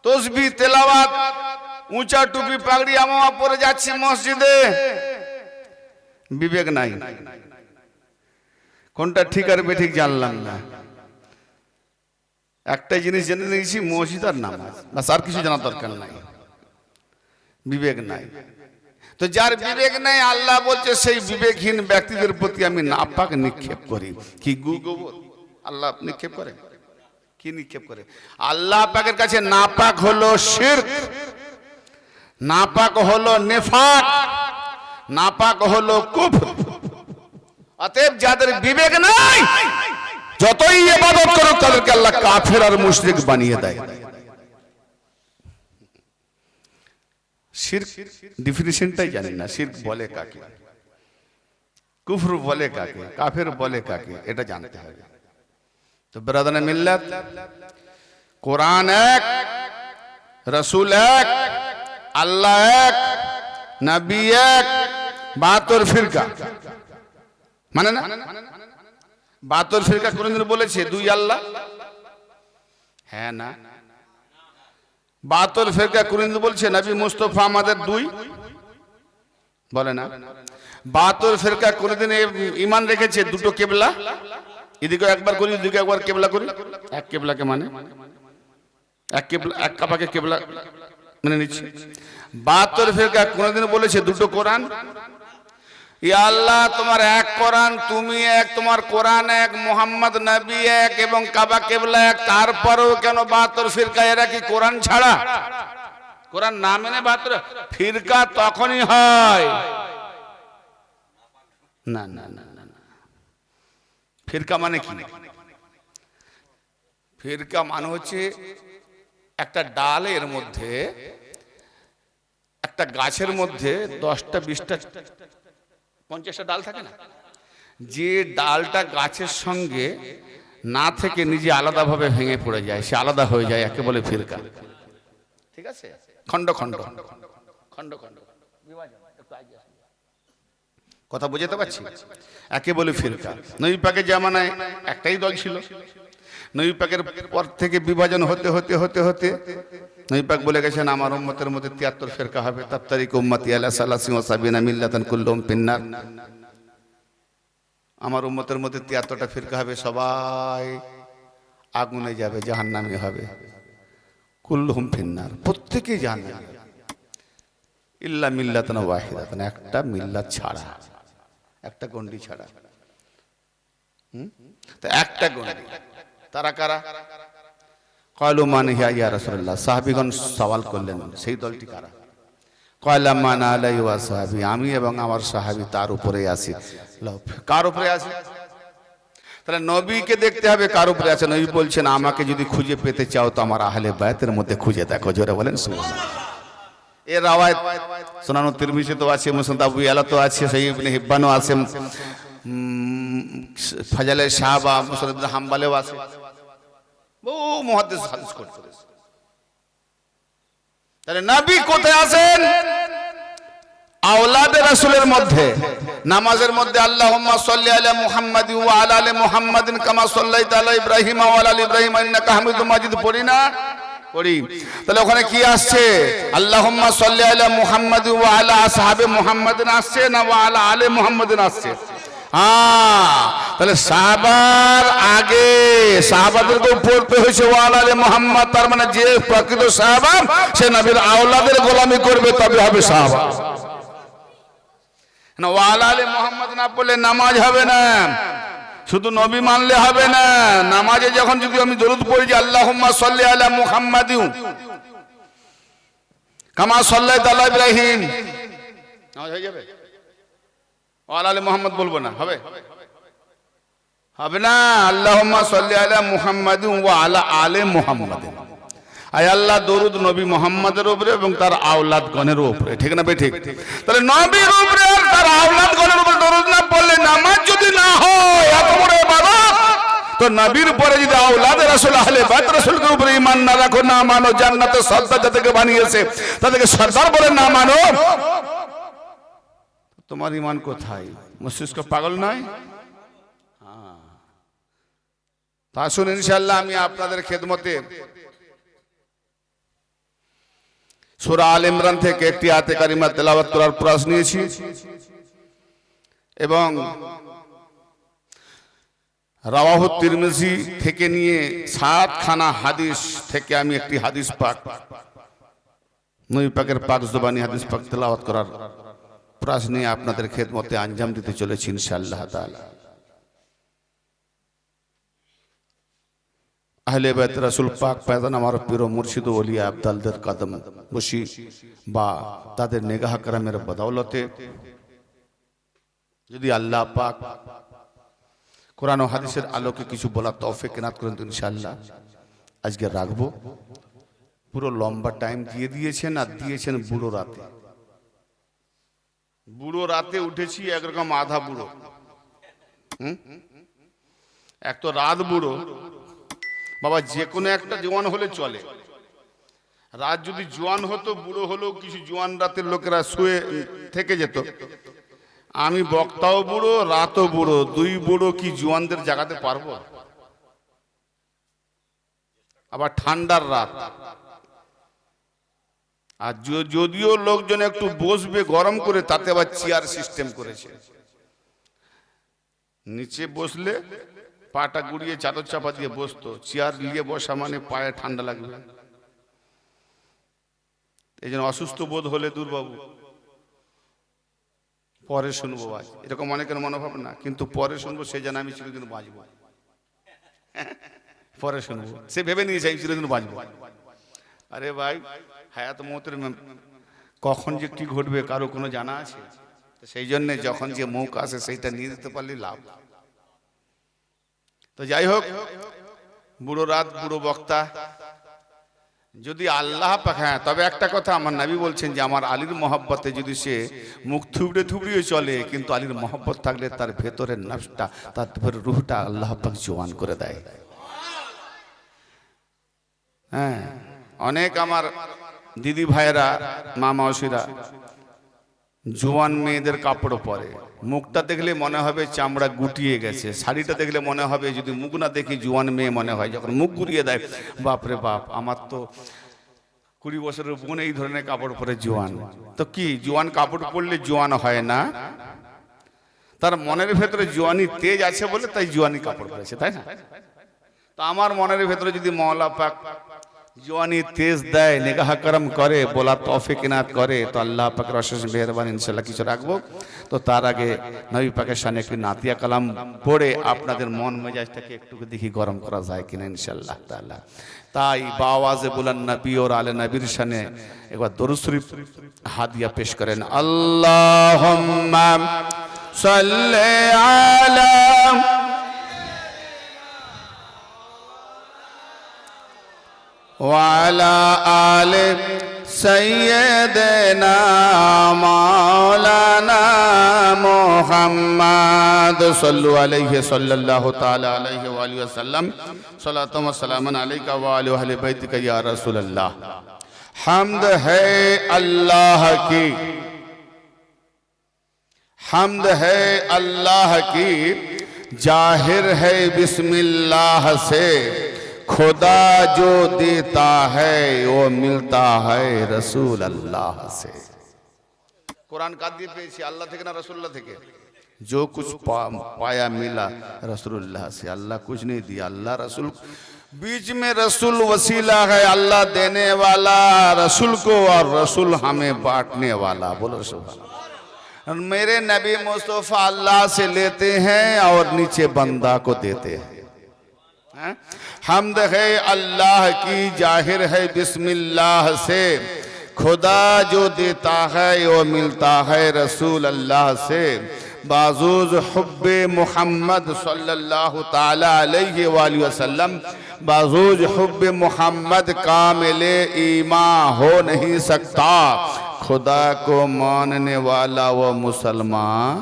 তসবিহ তেলাওয়াত, উঁচা টুপি পাগড়ি আমা পরে যাচ্ছি মসজিদে, বিবেক নাই, কোনটা ঠিক আর বেঠিক জানলাম না। একটা জিনিস জেনে নিয়েছি, মসজিদ আর নামাজ, বাস, আর কিছু জানার দরকার নাই। বিবেক নাই। তো যার বিবেক নাই, আল্লাহ বলছে সেই বিবেকহীন ব্যক্তিদের প্রতি আমি নাপাক নিক্ষেপ করি। কি গু গোবর আল্লাহ নিক্ষেপ করে? কি নিক্ষেপ করে? আল্লাহ পাকের কাছে নাপাক হলো শিরক, নাপাক হলো নেফাক, নাপাক হলো কুফর। অতএব যাদের বিবেক নাই, যতই ইবাদত করুক, তাদেরকে আল্লাহ কাফের আর মুশরিক বানিয়ে দেয়। শিরক ডেফিনিশনটাই জানি না, শিরক বলে কাকে, কুফর বলে কাকে, কাফের বলে কাকে, এটা জানতে হবে। তো ব্রাদারে মিল্লাত, কোরআন এক, রাসূল এক, আল্লাহ এক, নবী এক, 72 ফিরকা মানে না? 72 ফিরকা কোনদিন বলেছে দুই আল্লাহ? হ্যাঁ না? 72 ফিরকা কোনদিন বলছে নবী মুস্তাফা আমাদের দুই? বলে না। 72 ফিরকা কোনদিন ঈমান রেখেছে দুটো কিবলা, এদিকে একবার করি, এদিকে একবার কিবলা করি? এক কিবলাকে মানে এক কিবলা, এক কাবাকে কিবলা মানে নিচ্ছে। 72 ফিরকা কোনদিন বলেছে দুটো কোরআন? ইয়া আল্লাহ, তোমার এক কোরআন, তুমি এক, তোমার কোরআন এক, মুহাম্মদ নবী এক, এবং কাবা কিবলা এক, তারপরেও কেন 72 ফিরকা? এরা কি কোরআন ছাড়া? কোরআন না মেনে 72 ফিরকা তখনই হয় না। না না না না, ফিরকা মানে কি? ফিরকা মানে হচ্ছে একটা ডালের মধ্যে, একটা গাছের মধ্যে 10টা 20টা 50টা ডাল থাকে না, যে ডালটা গাছের সঙ্গে না থেকে নিজে আলাদাভাবে ভেঙে পড়ে যায়, সে আলাদা হয়ে যায়, একে বলে ফিরকা। ঠিক আছে, খণ্ড খণ্ড খণ্ড খণ্ড বিভাজন। কথা বুঝতে পারছি? একে বলে ফিরকা। নবী পাকের জামানায় একটাই দল ছিল, নবী পাকের পর থেকে বিভাজন হতে হতে হতে হতে নবী পাক বলে গেছেন আমার উম্মতের মধ্যে 73 ফিরকা হবে। তাফতারিক উম্মতি আলা সালাসিন ওয়া সাবিনা মিল্লাতান কুল্লুহুম ফিন্নার। আমার উম্মতের মধ্যে 73টা ফিরকা হবে, সবাই আগুনে যাবে, জাহান্নামী হবে। কুল্লুহুম ফিন্নার, প্রত্যেকেই জাহান্নামী, ইল্লা মিল্লাতান ওয়াহিদাতান, একটা মিল্লাত ছাড়া, একটা গন্ডি ছাড়া। তো একটা গন্ডি, তারা কারা? ক্বালু মান হিয়া ইয়া রাসূলুল্লাহ, সাহাবীগণ সওয়াল করলেন সেই দলটি কারা? ক্বালা মান আলাইহি ওয়া সাহাবী, আমি এবং আমার সাহাবী তার উপরে আছি। কার উপরে আছে? তাহলে নবীকে দেখতে হবে কার উপরে আছে। নবী বলছেন আমাকে যদি খুঁজে পেতে চাও তো আমার আহলে বায়তের মধ্যে খুঁজে দেখো। জোরে বলেন সুবহানাল্লাহ। এর রাওয়ায়াত সুনান তিরমিজি তো আছে, মুসনাদ আবু ইয়ালা তো আছে, সহিহ ইবনে হিব্বানও আছে, ফাজালে সাহাবা মুসনাদ ইবনে হাম্বলেও আছে, বহু মুহাদ্দিস হাদিস করতে। তাহলে নবী কোথায় আছেন? আওলাদে রাসূলের মধ্যে। নামাজের মধ্যে আল্লাহুম্মা সাল্লি আলা মুহাম্মাদি ওয়া আলা আলি মুহাম্মাদিন কামা সাল্লাইতা আলা ইব্রাহিম ওয়া আলা আলি ইব্রাহিম ইন্নাকা হামিদুম মাজিদ পড়ি না? পড়ি। তাহলে ওখানে কি আসছে? আল্লাহুম্মা সাল্লি আলা মুহাম্মাদি ওয়া আলা আসহাবি মুহাম্মাদিন আসছে না ওয়া আলা আলি মুহাম্মাদিন আসছে? তাহলে সাহাবার আগে সাহাবাদেরকে পড়তে হয়েছে ওয়া আলা আলি মুহাম্মাদ। তার মানে যে প্রকৃত সাহাবা সে নবীর আওলাদের গোলামি করবে, তবে হবে সাহাবা। না ওয়া আলা আলি মুহাম্মাদ না পড়লে নামাজ হবে না, শুধু নবী মানলে হবে না। নামাজে যখন যদি আমি দরুদ পড়ি যে আল্লাহুম্মা সাল্লি আলা মুহাম্মাদিন কামা সাল্লাইতা আলা ইব্রাহিম, নামাজ হয়ে যাবে? ওয়া আলা আলি মুহাম্মাদ বলবো না, হবে? হবে না। আল্লাহুম্মা সাল্লি আলা মুহাম্মাদিন ওয়া আলা আলি মুহাম্মাদিন। আয় আল্লাহ দরুদ নবী মুহাম্মাদের উপরে এবং তার আওলাদগণের উপরে। ঠিক না ভাই? ঠিক। তাহলে নবীর উপরে আর তার আওলাদগণের উপরে দরুদ না পড়লে নামাজ যদি না হয়, এত বড় ইবাদত, তো নবীর পরে যদি আওলাদে রাসূল আহলে বাইত রাসূলের উপরে ঈমান না রাখো, না মানো, জান্নাতের সর্দার যাদেরকে বানিয়েছে তাদেরকে সর্দার বলে না মানো, তোমার ঈমান কোথায়? মস্তিষ্ক পাগল নয়? তা শুন, ইনশাআল্লাহ আমি আপনাদের খেদমতে সূরা আল ইমরান থেকে একটি আয়াতে কারিমা তেলাওয়াত করার প্রয়াস নিয়েছি এবং রাওয়াহু তিরমিজি থেকে নিয়ে 7 খানা হাদিস থেকে আমি একটি হাদিস পাক, নবী পাকের পাক জবানি হাদিস পাক তেলাওয়াত করার প্রয়াস নিয়ে আপনাদের খেদমতে আঞ্জাম দিতে চলেছি ইনশাআল্লাহ তাআলা। আহলে বাইত রাসূল পাক পায়দান আমার পীর ও মুর্শিদ ও ওলিয়া আব্দালদের কদম বসি বা তাদের নেগাহ کرমের বদৌলতে যদি আল্লাহ পাক কোরআন ও হাদিসের আলোকে কিছু বলার তৌফিক এনায়েত করেন তো ইনশাআল্লাহ আজকে রাখবো। পুরো লম্বা টাইম দিয়ে দিয়েছেন, আর দিয়েছেন বুড়ো রাতে। বুড়ো রাতে উঠেছি, একরকম আধা বুড়ো। এক তো রাত বুড়ো বাবা, যে কোনো একটা জোয়ান হলে চলে। রাত যদি জোয়ান হতো, বুড়ো হলেও কিছু জোয়ান রাতের লোকেরা শুয়ে থেকে যেত। আমি বক্তাও বুড়ো, রাতও বুড়ো, দুই বুড়ো কি জোয়ানদের জাগাতে পারবো? আবার ঠান্ডার রাত, আর যদিও লোকজন একটু বসবে গরম করে, তাতে আবার চেয়ার সিস্টেম করেছে। নিচে বসলে পাটা গুড়িয়ে চাদর চাপা দিয়ে বসতো, চেয়ার নিয়ে বসা মানে পায়ে ঠান্ডা লাগবে। এই জন্য অসুস্থ বোধ হলে দূরবাবু পরে শুনবো, আজ এরকম অনেকের মনোভাব না, কিন্তু পরে শুনবো সে যেন আমি চিরদিন বাঁচবো। পরে শুনবো, সে ভেবে নিয়েছে আমি চিরদিন বাঁচবো। আরে ভাই, হায়াত মৌতের কখন যে কি ঘটবে কারো কোনো জানা আছে? সেই জন্য যখন যে মৌকা আসে সেইটা নিয়ে দিতে পারলে লাভ। তো যাই হোক, বুড়ো রাত বুড়ো বক্তা, যদি আল্লাহ পাক, হ্যাঁ তবে একটা কথা আমার নবী বলছেন যে আমার আলীর মহব্বতে যদি সে মুখ থুবড়ে থুবড়িয়ে চলে, কিন্তু আলীর মহব্বত থাকলে তার ভেতরের নফসটা, তার ভেতরের রুহটা আল্লাহ পাক জওয়ান করে দেয়। হ্যাঁ, অনেক আমার দিদি ভাইয়েরা, মা মাসিরা জোয়ান মেয়েদের কাপড় পরে, মুখটা দেখলে মনে হবে চামড়া গুটিয়ে গেছে, শাড়িটা দেখলে মনে হবে, যদি মুখ না দেখি জোয়ান মেয়ে মনে হয়, যখন মুখ ঘুরিয়ে দেয় বাপরে বাপ, আমার তো 20 বছরের বোন এই ধরনের কাপড় পরে জোয়ান। তো কি জোয়ান কাপড় পরলে জোয়ান হয় না? তার মনের ভেতরে জোয়ানি তেজ আছে বলে তাই জোয়ানি কাপড় পরেছে, তাই না? তো আমার মনের ভেতরে যদি মওলা পাক জওয়ানি তেজ দেয়, নিগাহ করম করে, বলা তৌফিক ইনাত করে, তো আল্লাহ পাকের অশেষ মেহেরবানি ইনশাআল্লাহ কিছু রাখবো। তো তার আগে নবী পাকের শানে একটি নাতিয়া কালাম পড়ে আপনাদের মন মেজাজটাকে একটু দেখি গরম করা যায় কিনা ইনশাআল্লাহ তাআলা। তাই বাওয়াজে বুলান নবী और আলে নবীর শানে একবার দরুদ শরীফ হাদিয়া পেশ করেন। আল্লাহুম্মা সাল্লি আলা وعلى آل سيدنا مولانا محمد صلوا عليه صلى الله تعالى عليه وآله وسلم صلاة وسلام عليك وعلى أهل بيتك يا رسول الله। حمد ہے اللہ کی، حمد ہے اللہ کی، ظاہر ہے بسم اللہ سے، खुदा जो देता है वो मिलता है रसूल अल्लाह से। कुरान का दिए पेशी अल्लाह थे ना रसूलुल्लाह थे के, जो कुछ पाया मिला रसूलुल्लाह से, अल्लाह कुछ नहीं दिया, अल्लाह रसूल, बीच में रसूल वसीला है, अल्लाह देने वाला रसूल को और रसूल हमें बांटने वाला। बोलो सुभान। मेरे नबी मुस्तफा अल्लाह से लेते हैं और नीचे बंदा को देते हैं। हम्द है अल्लाह की, जाहिर है बिस्मिल्लाह से, खुदा जो देता है वो मिलता है रसूल अल्लाह से। बाजूज हुब्बे मोहम्मद सल्लल्लाहु ताला अलैहि वसल्लम, बाजूज हुब्बे मोहम्मद कामिले ईमान हो नहीं सकता, खुदा को मानने वाला वो मुसलमान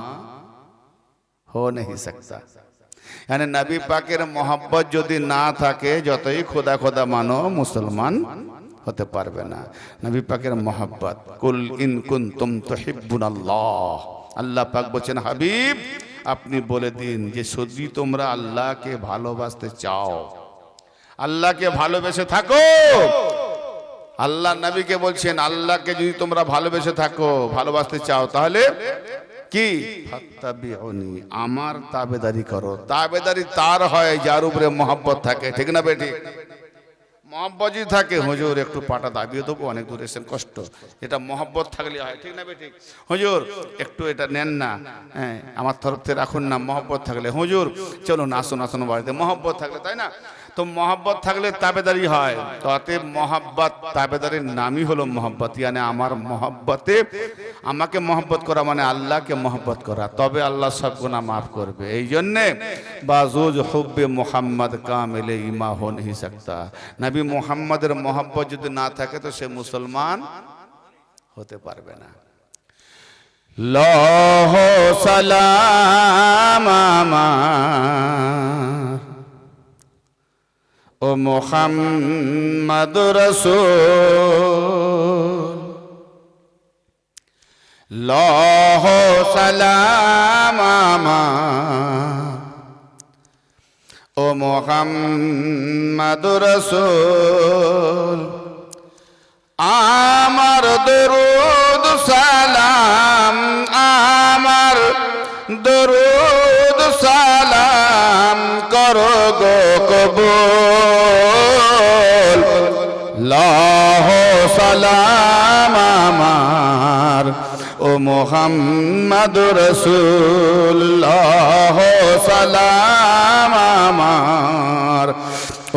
हो नहीं सकता। यानी नबी पाकेर मोहब्बत यदि ना थाके যতই খোদা খোদা মানো মুসলমান হতে পারবে না। নবী পাকের মোহব্বত, কুল ইন কুনতুম তুহিব্বুনাল্লাহ, আল্লাহ পাক বলেন হাবিব আপনি বলে দিন যে যদি তোমরা আল্লাহকে ভালোবাসতে চাও, আল্লাহকে ভালোবেসে থাকো। আল্লাহ নবীকে বলছেন আল্লাহকে যদি তোমরা ভালোবেসে থাকো, ভালোবাসতে চাও, তাহলে কি ফাত্তাবিউনি, আমার তাবেদারি করো। তাবেদারি তার হয় যার উপরে মোহাব্বত থাকে, ঠিক না বেটি? মোহাব্বত যদি থাকে, হুজুর একটু পাটা দাবিয়ে দেবো, অনেক দূর এসেছেন, কষ্ট, এটা মোহাব্বত থাকলে হয়, ঠিক না বেটি? হুজুর একটু এটা নেন না, হ্যাঁ আমার তরফ থেকে রাখুন না, মোহাব্বত থাকলে। হুজুর চলো নাচুন আসুন বাড়িতে, মোহাব্বত থাকলে, তাই না? তো মোহাব্বত থাকলে তাবেদারি হয়। তো অতএব মোহাব্বত, তাবেদারির নামই হলো মোহাব্বত। ইয়ানি আমার মোহাব্বতে, আমাকে মোহাব্বত করা মানে আল্লাহকে মোহাব্বত করা, তবে আল্লাহ সব গুনাহ মাফ করবে। এই জন্যে বাজুজ হুব্বে মুহাম্মদ কামিলে ইমা হো नहीं सकता, নবী মুহাম্মদের মোহাব্বত যদি না থাকে তো সে মুসলমান হতে পারবে না। লহ সালাম আমার ও মুহাম্মদ রাসূল, লহ সালাম আমার ও মুহাম্মদ রাসূল, আমার দরুদ সালাম, আমার দরুদ সালাম করো গো কবুল, লাহ সালাম আমার ও মুহাম্মদ রাসূল, লাহ সালাম আমার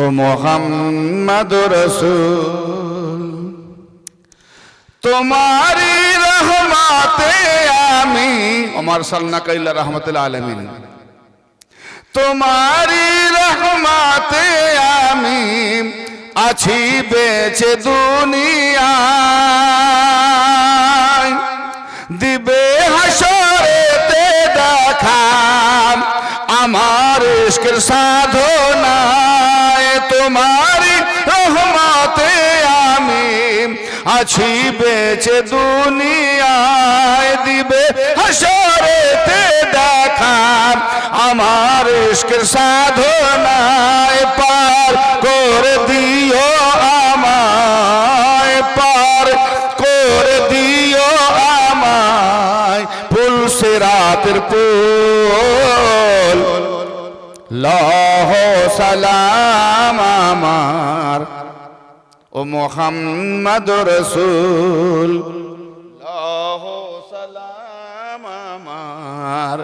ও মুহাম্মদ রাসূল। তোমারি রহমতে আমি ওমর সাল্লাল্লাহু আলাইহি রাহমাতুল আলামিন, তোমারি রহমতে আমি আছি বেঁচে দুনিয়ায়, দিবে হাসরেতে দেখা আমার ইশকের সাধনায়। তোমারি রহমতে আমি আছি বেঁচে দুনিয়ায়, দিবে হাসরেতে দেখা আমার ইশকের সাধনায়। পার করে দিও আমায়, পার করে দিও আমায় পুল সিরাতের পুল। লাহ সালাম আমার ও মুহাম্মদ রাসূল, লাহ সালাম আমার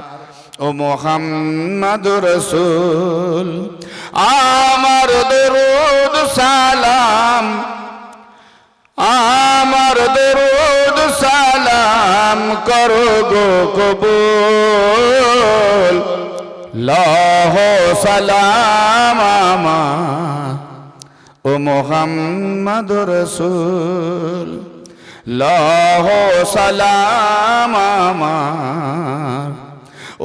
ও মুহাম্মদ রাসূল। আমার দরুদ সালাম, আমার দরুদ সালাম করো গো কবুল। লাহ সালাম আমার ও মুহাম্মদ রাসূল, লাহ সালাম আমার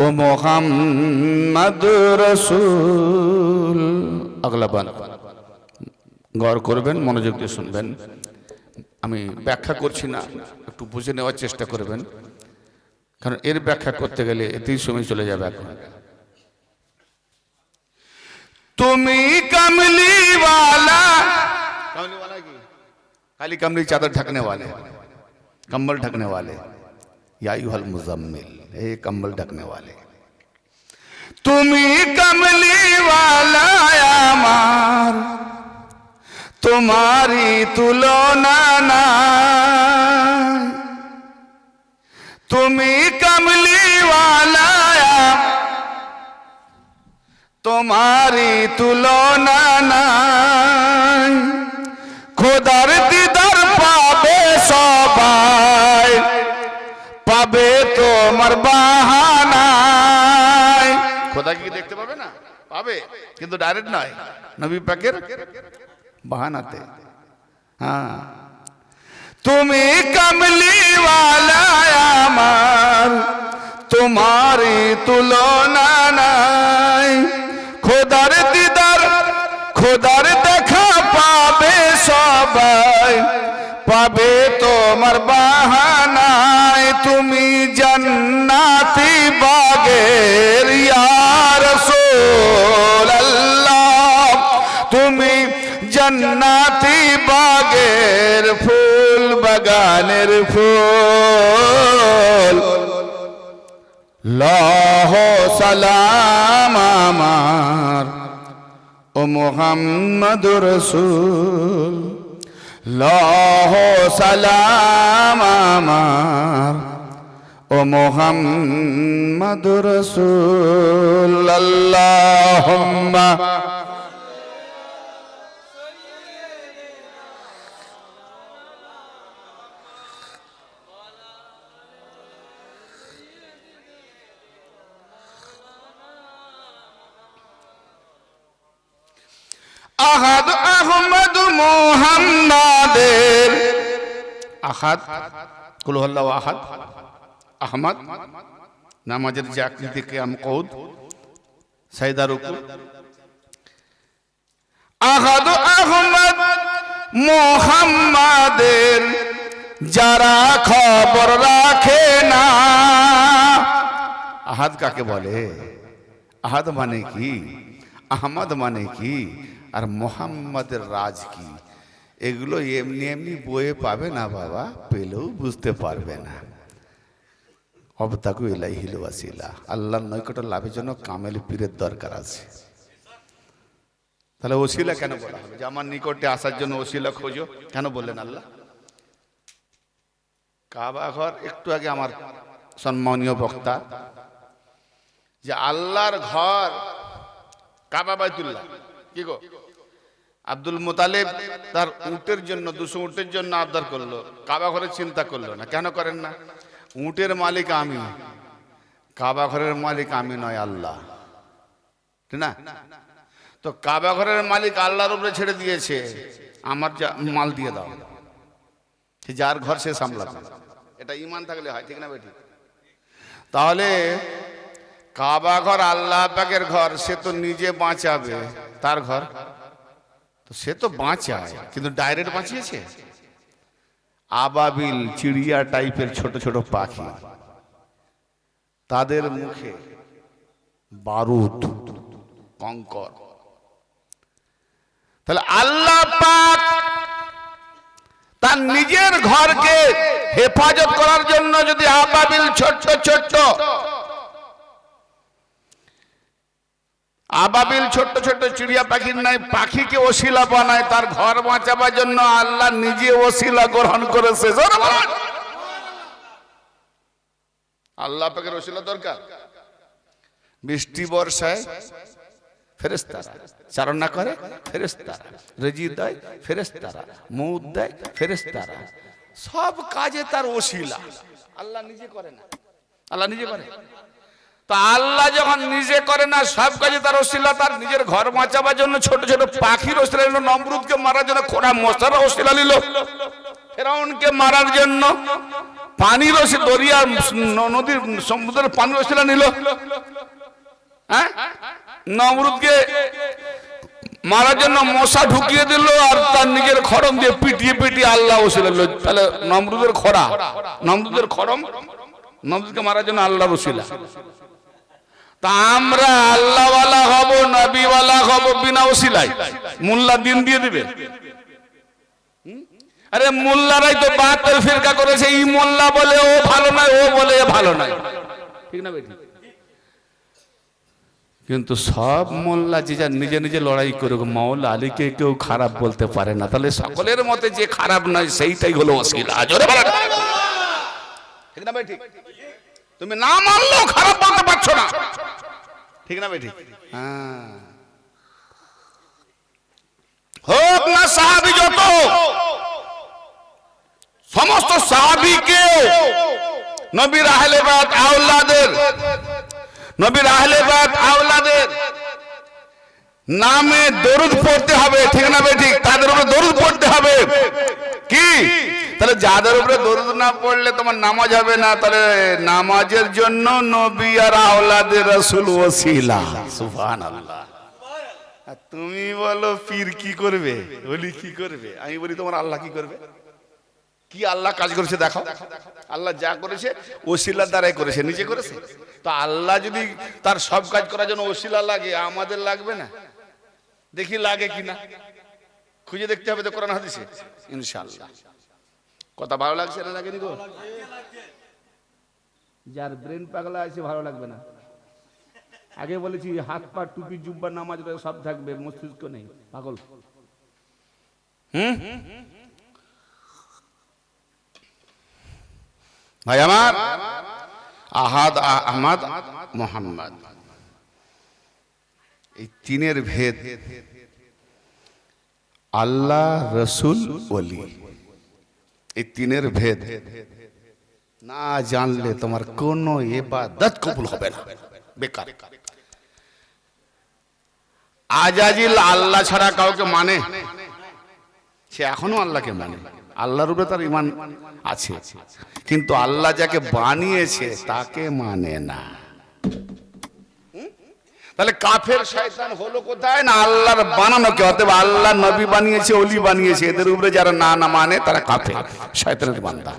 ও মুহাম্মদ রাসূল। আগলা বান গৌর করবেন, মনোযোগ দিয়ে শুনবেন। আমি ব্যাখ্যা করছি না, একটু বুঝে নেওয়ার চেষ্টা করবেন, কারণ এর ব্যাখ্যা করতে গেলে এতেই সময় চলে যাবে। এখন তুমি কমলিওয়ালা, कमलीवाला की खाली कमली चादर ढकने वाले, कंबल ढकने वाले, या अय्युहल मुज़म्मिल, हे कंबल ढकने वाले। তুমি কমলিওয়ালা আমার, তোমারি তুলনা নাই। তুমি কমলিওয়ালা, তোমারি তুলনা নাই। খোদার দিদার পাবে সবাই, পাবে তোমার বাহানায়। খোদা কি দেখতে পাবে না? পাবে, কিন্তু ডাইরেক্ট নয়, নবী পাকের বাহানাতে। হ্যাঁ, তুমি কমলিওয়ালা আমার, তোমারি তুলনা নাই। খোদার দিদার, খোদার দেখা পাবে সবাই, পাবে তোমার বাহানায়। তুমি জান্নাতি বাগের ইয়া রাসূলুল্লাহ, তুমি জান্নাতি বাগের ফুল, বাগানের ফুল। লাহ সালাম আমার ও মুহাম্মদ রাসূল, লাহ সালাম আমার ও মুহাম্মদ রাসূল। আল্লাহুম্মা আহাদ আহমদ মুহাম্মাদের, আহাদ কুল হুয়াল্লাহু আহাদ, আহমদ নামাজের যে আকৃতি কিয়াম কউদ সাজদা রুকু। আহাদ আহমদ মুহাম্মাদের যারা খবর রাখে না। আহাদ কাকে বলে? আহাদ মানে কি, আহমদ মানে কি, আর মোহাম্মদের রাজ কি? এগুলো এমনি এমনি বইয়ে পাবে না বাবা, পেলেও বুঝতে পারবে না। অবতাকু ইলাইহিল ওয়াসিলা, আল্লাহর নৈকট্য লাভের জন্য কামেল পীরের দরকার আছে। তাহলে ওসিলা কেন বলা হবে? যে আমার নিকটে আসার জন্য ওসিলা খোঁজো, কেন বললেন আল্লাহ? কাবা ঘর, একটু আগে আমার সম্মানীয় বক্তা যে আল্লাহর ঘর কাবা বাইতুল্লাহ, কি গো আব্দুল মুতালিব তার উটের জন্য 200 উটের জন্য আবদার করলো, কাবা ঘরের চিন্তা করলো না। কেন করেন না? উটের মালিক আমি, কাবা ঘরের মালিক আমি নয়, আল্লাহ, ঠিক না? তো কাবা ঘরের মালিক আল্লাহর উপরে ছেড়ে দিয়েছে, আমার মাল দিয়ে দাও, যার ঘর সে সামলাবে। এটা ঈমান থাকলে হয়, ঠিক না বেঠিক? তাহলে কাবা ঘর আল্লাহ পাকের ঘর, সে তো নিজে বাঁচাবে, তার ঘর তো সে তো বাঁচায়, কিন্তু ডাইরেক্ট বাঁচিয়েছে। আবাবিল চিড়িয়া টাইপের ছোট ছোট পাখি, তাদের মুখে বারুদ কঙ্কর। তাহলে আল্লাহ পাক তার নিজের ঘরকে হেফাজত করার জন্য যদি আবাবিল ছোট্ট ছোট্ট আবাবিল ছোট্ট ছোট্ট চিড়িয়া পাখির নাই পাখিকে ওসিলা বানায় তার ঘর বাঁচাবার জন্য, আল্লাহ নিজে ওসিলা গ্রহণ করেছে। আল্লাহ পাকের ওসিলা দরকার। বৃষ্টি বর্ষায় ফেরেশতারা, চারণা করে ফেরেশতারা, রিজিক দেয় ফেরেশতারা, মউত দেয় ফেরেশতারা, সব কাজে তার ওসিলা। আল্লাহ নিজে করে না, আল্লাহ নিজে করে। তা আল্লাহ যখন নিজে করে না, সব কাজে তার ওসিলা, তার নিজের ঘর বাঁচাবার জন্য ছোট ছোট পাখির ওসিলা নিল, নমরুদকে মারার জন্য খোঁড়া মশার ওসিলা নিল, ফেরাউনকে মারার জন্য পানির ওসিলা, দরিয়া নদীর সমুদ্রের পানির ওসিলা নিল, হ্যাঁ, নমরুদকে মারার জন্য মশা ঢুকিয়ে দিল, আর তার নিজের খড়ম দিয়ে পিটিয়ে পিটিয়ে আল্লাহ ওসিলা নিল। তাহলে নমরুদের খড়া, নমরুদের খড়ম, নমরুদকে মারার জন্য আল্লাহর ওসিলা। তা আমরা আল্লাহওয়ালা হব, নবীওয়ালা হব বিনা ওসিলায়? মোল্লা দিন দিয়ে দিবে? আরে মোল্লারাই তো বাতের ফিরকা করেছে, এই মোল্লা বলে ও ভালো নয়, ও বলে এ ভালো নয়, ঠিক না বেঠিক? কিন্তু সব মোল্লা যে যার নিজে নিজে লড়াই করে, মাওলা আলীকে কেউ খারাপ বলতে পারে না। তাহলে সকলের মতে যে খারাপ নয় সেইটাই হলো ওসিলা। জোরে বলেন, ঠিক না বেঠিক? তুমি না মানলেও খারাপ বলতে পারছো না, ঠিক না বেঠিক? হ্যাঁ, হোক না সাহাবী যত, সমস্ত সাহাবীকে নবীর আহলে বাইত আওলাদের, নবীর আহলে বাইত আওলাদের নামে দরুদ পড়তে হবে, ঠিক না বেঠিক? তাদের উপরে দরুদ পড়তে হবে। কি? তাহলে যাদের উপরে দরুদ না পড়লে তোমার নামাজ হবে না। তাহলে নামাজের জন্য নবী আর আওলাদের রাসূল ওসিলা। সুবহানাল্লাহ। তুমি বলো পীর কি করবে, ওলি কি করবে? আমি বলি তোমার আল্লাহ কি করবে? কি আল্লাহ কাজ করেছে দেখো। আল্লাহ যা করেছে ওসিলার দ্বারাই করেছে, নিজে করেছে। তো আল্লাহ যদি তার সব কাজ করার জন্য ওসিলা লাগে, আমাদের লাগবে না? দেখি লাগে কিনা, খুঁজে দেখতে হবে তো কোরআন হাদিসে, ইনশাআল্লাহ। কথা ভালো লাগছে না লাগেনি গো? যার ব্রেন পাগলা আছে ভালো লাগবে না। আগে বলেছি হাত পা টুপি জুব্বা নামাজ সব থাকবে, মস্তিষ্ক নেই, পাগল। ভাই আমার, আহাদ, আহমদ, মোহাম্মদ, এই তিনের ভেদ। আল্লাহ, রসুল, ওলি, এই তিনের ভেদ না জানলে তোমার কোনো ইবাদত কবুল হবে না, বেকার। আজাজিল আল্লাহ ছাড়া কাউকে মানে, সে এখনো আল্লাহকে মানে, আল্লাহর উপরে তার ঈমান আছে, কিন্তু আল্লাহ যাকে বানিয়েছে তাকে মানে না। তাহলে কাফের শয়তান হলো কোথায়? না আল্লাহর বানানো কে। অতএব আল্লাহ নবী বানিয়েছে, ওলি বানিয়েছে, এদের উপরে যারা না না মানে তারা কাফের, শয়তানের বান্দা।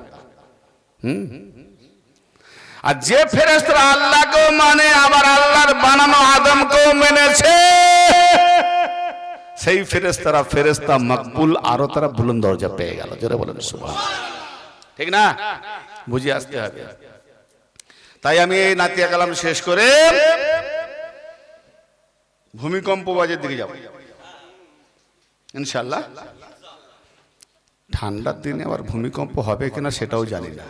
আর যে ফেরেশতারা আল্লাহকেও মানে, আবার আল্লাহর বানানো আদমকেও মেনেছে, সেই ফেরেশতারা ফেরেশতা মকবুল, আরো তারা বুলন্দ দরজা পেয়ে গেল। জোরে বলেন সুবহানাল্লাহ, ঠিক না? বুঝে আসতে হবে। তাই আমি এই নাতিয়া কালাম শেষ করে ভূমিকম্প বাজের দিকে যাব ইনশাআল্লাহ। ঠান্ডার দিনে আবার ভূমিকম্প হবে কিনা সেটাও জানি না,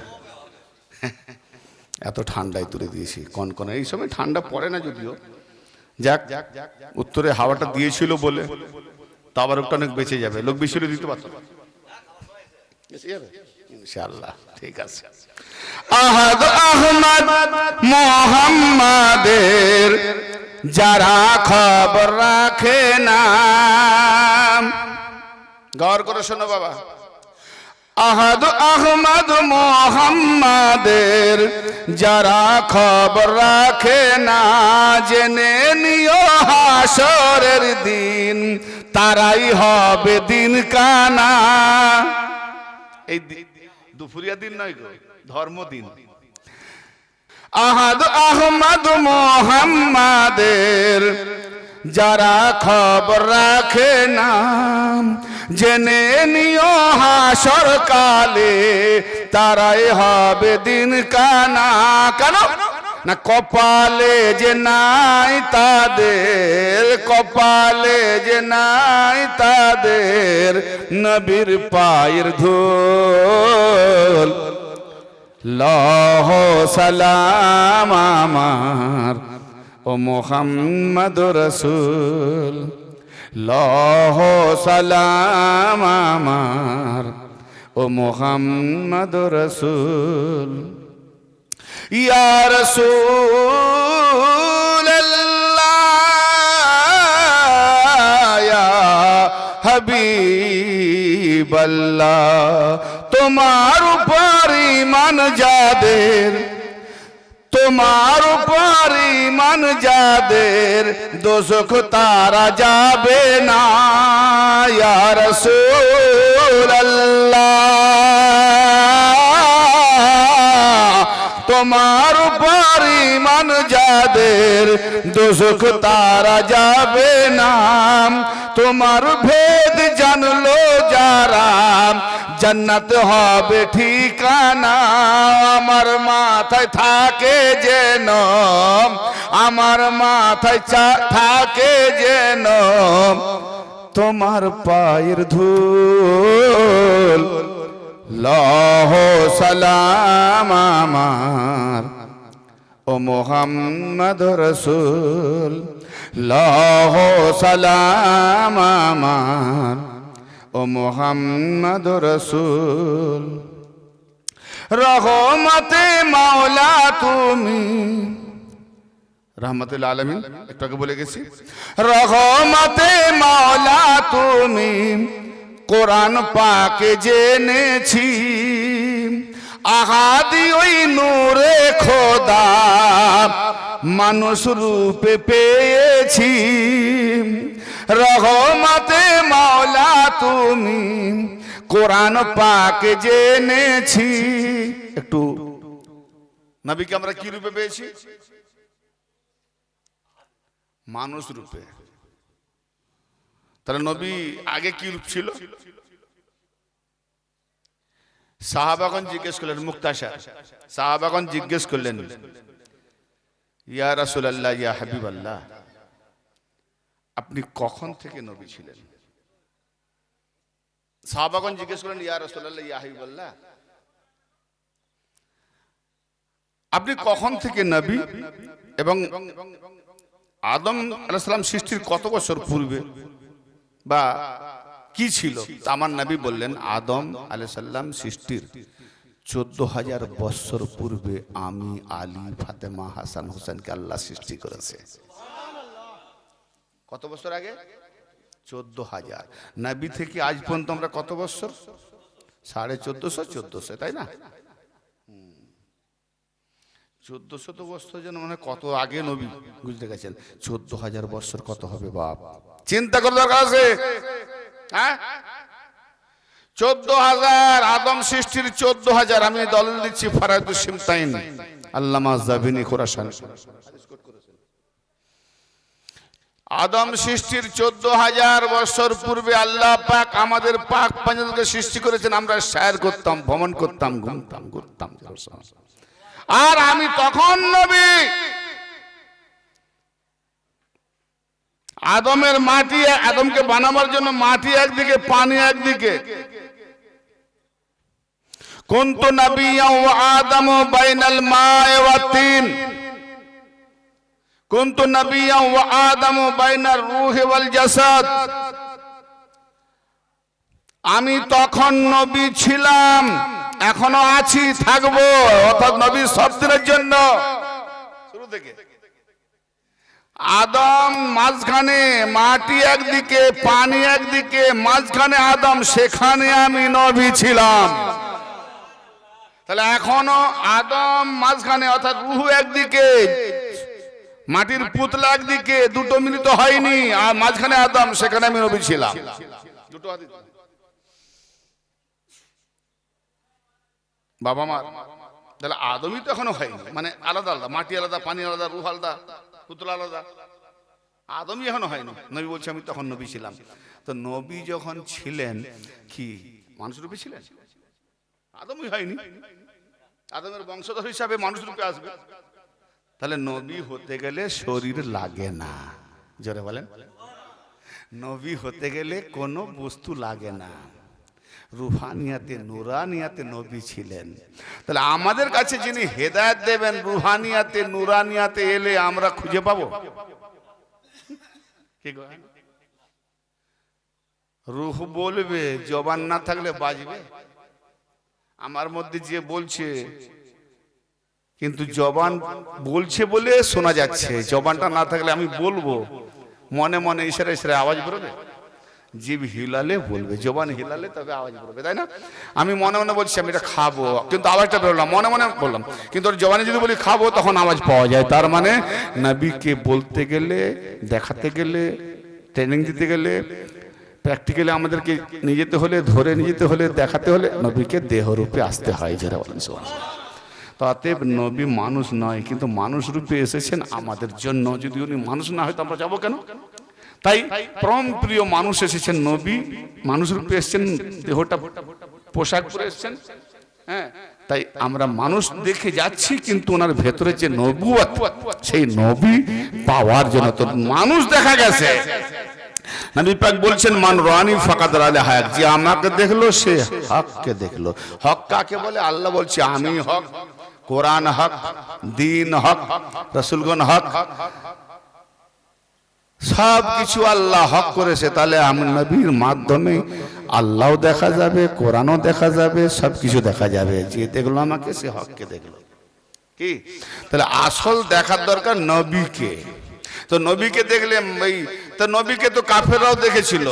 এত ঠান্ডায় তুলে দিয়েছি কনকনে। এই সময় ঠান্ডা পড়ে না যদিও, যাক উত্তরে হাওয়াটা দিয়েছিল বলে তা আবার ওটা অনেক বেঁচে যাবে। লোক বেশি দিতে পারত ইনশাআল্লাহ, ঠিক আছে। আহাদ, আহমদ, মোহাম্মদের যারা খবর রাখে না। গৌর করে শোনো বাবা, আহাদ আহমদ মোহাম্মদের যারা খবর রাখে না, জেনে নিও হাসরের দিন তারাই হবে দিন কানা। এই দুপুরিয়া দিন নয় গো, ধর্মদিন। আহাদ আহমদ মোহাম্মদের যারা খবর রাখে না, জেনে নিও হাসর কালে তারাই হবে দিন কানা। কেন না কপালে যে নাই তাদের, কপালে যে নাই তাদের নবীর পায়ের ধুল। লহ সালাম আমার ও মুহাম্মদ রাসূল, লহ সালাম আমার ও মুহাম্মদ রাসূল। ইয়া রাসূলাল্লাহ ইয়া হাবিবাল্লাহ, তোমার উপর ঈমান যাদের, তোমার উপর ঈমান যাদের দোজখ তারা যাবে না। ইয়া রাসূলুল্লাহ, তোমার উপর ঈমান যাদের দোজখ তারা যাবে না। তোমার ভেদ জানলো যারা জান্নাত হবে ঠিকানা। আমার মাথায় থাকে যেন, আমার মাথায় থাকে যেন তোমার পায়ের ধুল। লহ সালাম আমার ও মুহাম্মদ রাসূল, লহ সালাম আমার ও মুহাম্মদ রাসূল। রহমতে মাওলা তুমি, রহমতুল আলামিন একটু আগে বলে গেছি। রহমতে মাওলা তুমি কোরআন পাকে জেনেছি, আহাদি ওই নূরে খোদা মানুষ রূপে পেয়েছি। রহমতে মাওলা তুমি কোরআন পাকে জেনেছি। একটু নবীকে আমরা কি রূপে পেয়েছি? মানুষ রূপে। তাহলে নবী আগে কি রূপ ছিল? সাহাবাগণ জিজ্ঞেস করলেন, মুক্তাশার সাহাবাগণ জিজ্ঞেস করলেন, ইয়া রাসূলুল্লাহ ইয়া হাবিবাল্লাহ, আপনি কখন থেকে নবী ছিলেন? সাহাবাগণ জিজ্ঞেস করলেন, ইয়া রাসূলুল্লাহ ইয়া হাবিবাল্লাহ, আপনি কখন থেকে নবী এবং আদম আলাইহিস সালাম সৃষ্টির কত বছর পূর্বে বা কি ছিল? আমার নবী বললেন, আদম আলাইহিস সালাম সৃষ্টির 14,000 বছর পূর্বে আমি, আলী, ফাতেমা, হাসান, হোসেনকে আল্লাহ সৃষ্টি করেছে। কত বছর আগে? 14,000। নবী থেকে আজ পর্যন্ত আমরা কত বছর? 1450, তাই না? 1400 বছর যেন মানে কত আগে নবী, বুঝতে গেছেন? 14,000 বছর কত হবে বাপ? চিন্তা করার দরকার আছে। হ্যাঁ, 14,000 আদম সৃষ্টির 14,000। আমি দলিল দিচ্ছি ফারায়দুস সিমতাইন আল্লামা জাবিনী খুরাসান। আদম সৃষ্টির 14,000 বছর পূর্বে আল্লাহ পাক আমাদের পাক পাঞ্জাতকে সৃষ্টি করেছেন। আমরা সৈর করতাম, ভ্রমণ করতাম, ঘুমতাম, ঘুরতাম। আর আমি তখন নবী। আদমের মাটি, আদমকে বানাবার জন্য মাটি একদিকে, পানি একদিকে। কুনতু নাবিয়্যা ওয়া আদামু বাইনাল মা'i ওয়াত তিন, কুনতু নাবিয়্যা ওয়া আদামু বাইনার রূহি ওয়াল জাসাদ। আমি তখন নবী ছিলাম, এখনো আছি, থাকবো। অর্থাৎ নবী সব দিনের জন্য, শুরু থেকে। আদম মাঝখানে, মাটি একদিকে, পানি একদিকে, মাঝখানে আদম, সেখানে আমি নবী ছিলাম। তাহলে এখনো আদম মাঝখানে, অর্থাৎ রূহ একদিকে, মাটির পুতলা একদিকে, দুটো মিলিত হয়নি, আর মাঝখানে আদম, সেখানে আমি নবী ছিলাম। দুটো বাবা মা, তাহলে আদমই তো এখনো হয়নি, মানে আলাদা আলাদা, মাটি আলাদা, পানি আলাদা, রূহ আলাদা, পুতলা আলাদা, আদমই এখনো হয়নি। নবী বলছে আমি তখন নবী ছিলাম। তো নবী যখন ছিলেন কি মানুষ রূপে ছিলেন? আদমই হয়নি, আদমের বংশধর হিসাবে মানুষ রূপে আসবে। তাহলে নবী হতে গেলে শরীর লাগে না, জোরে বলেন। নবী হতে গেলে কোনো বস্তু লাগে না, রুহানিয়াতে নুরানিয়াতে নবী ছিলেন। তাহলে আমাদের কাছে যিনি হেদায়েত দেবেন রুহানিয়াতে নুরানিয়াতে এলে আমরা খুঁজে পাবো? রূহ বলবে, জবান না থাকলে বাজবে। আমার মধ্যে যে বলছে, কিন্তু জবান বলছে বলে শোনা যাচ্ছে, জবানটা না থাকলে আমি বলবো, মনে মনে ইশারা ইশারা আওয়াজ বেরোবে। জিভ হিলালে বলবে, জবান হিলালে তবে আওয়াজ বেরোবে, তাই না? আমি মনে মনে বলছি আমি এটা খাবো, কিন্তু আওয়াজটা বেরোলাম, মনে মনে বললাম, কিন্তু ওর জবানে যদি বলি খাবো তখন আওয়াজ পাওয়া যায়। তার মানে নবীকে বলতে গেলে, দেখাতে গেলে, ট্রেনিং দিতে গেলে, প্র্যাকটিক্যালি আমাদেরকে নিয়ে যেতে হলে, ধরে নিয়ে যেতে হলে, দেখাতে হলে নবীকে দেহরূপে আসতে হয়, যারা বলেন। অতএব নবী মানুষ নয়, কিন্তু মানুষ রূপে এসেছেন আমাদের জন্য। যদি উনি মানুষ না হয় তো আমরা যাবো কেন? তাই পরম প্রিয় মানুষ এসেছেন, নবী মানুষ রূপে এসেছেন, দেহটা পোশাক পরে এসেছেন। হ্যাঁ, তাই আমরা মানুষ দেখে যাচ্ছি, কিন্তু ওনার ভেতরে যে নবুয়ত, সেই নবী পাওয়ার জন্য তো মানুষ দেখা গেছে। নবী পাক বলছেন মান রানি ফাকাদ রালে হায়াত, যে আমাকে দেখলো সে হককে দেখলো। হক কাকে বলে? আল্লাহ বলছে আমি হক, কোরআন হক, দ্বীন হক, রাসূলগণ হক, সব কিছু আল্লাহ হক করেছে। তাহলে আমি নবীর মাধ্যমে আল্লাহও দেখা যাবে, কোরআনও দেখা যাবে, সব কিছু দেখা যাবে। যে দেখলো আমাকে সে হককে দেখলো। কি? তাহলে আসল দেখার দরকার নবীকে। তো নবীকে দেখলে তো নবীকে তো কাফেররাও দেখেছিল,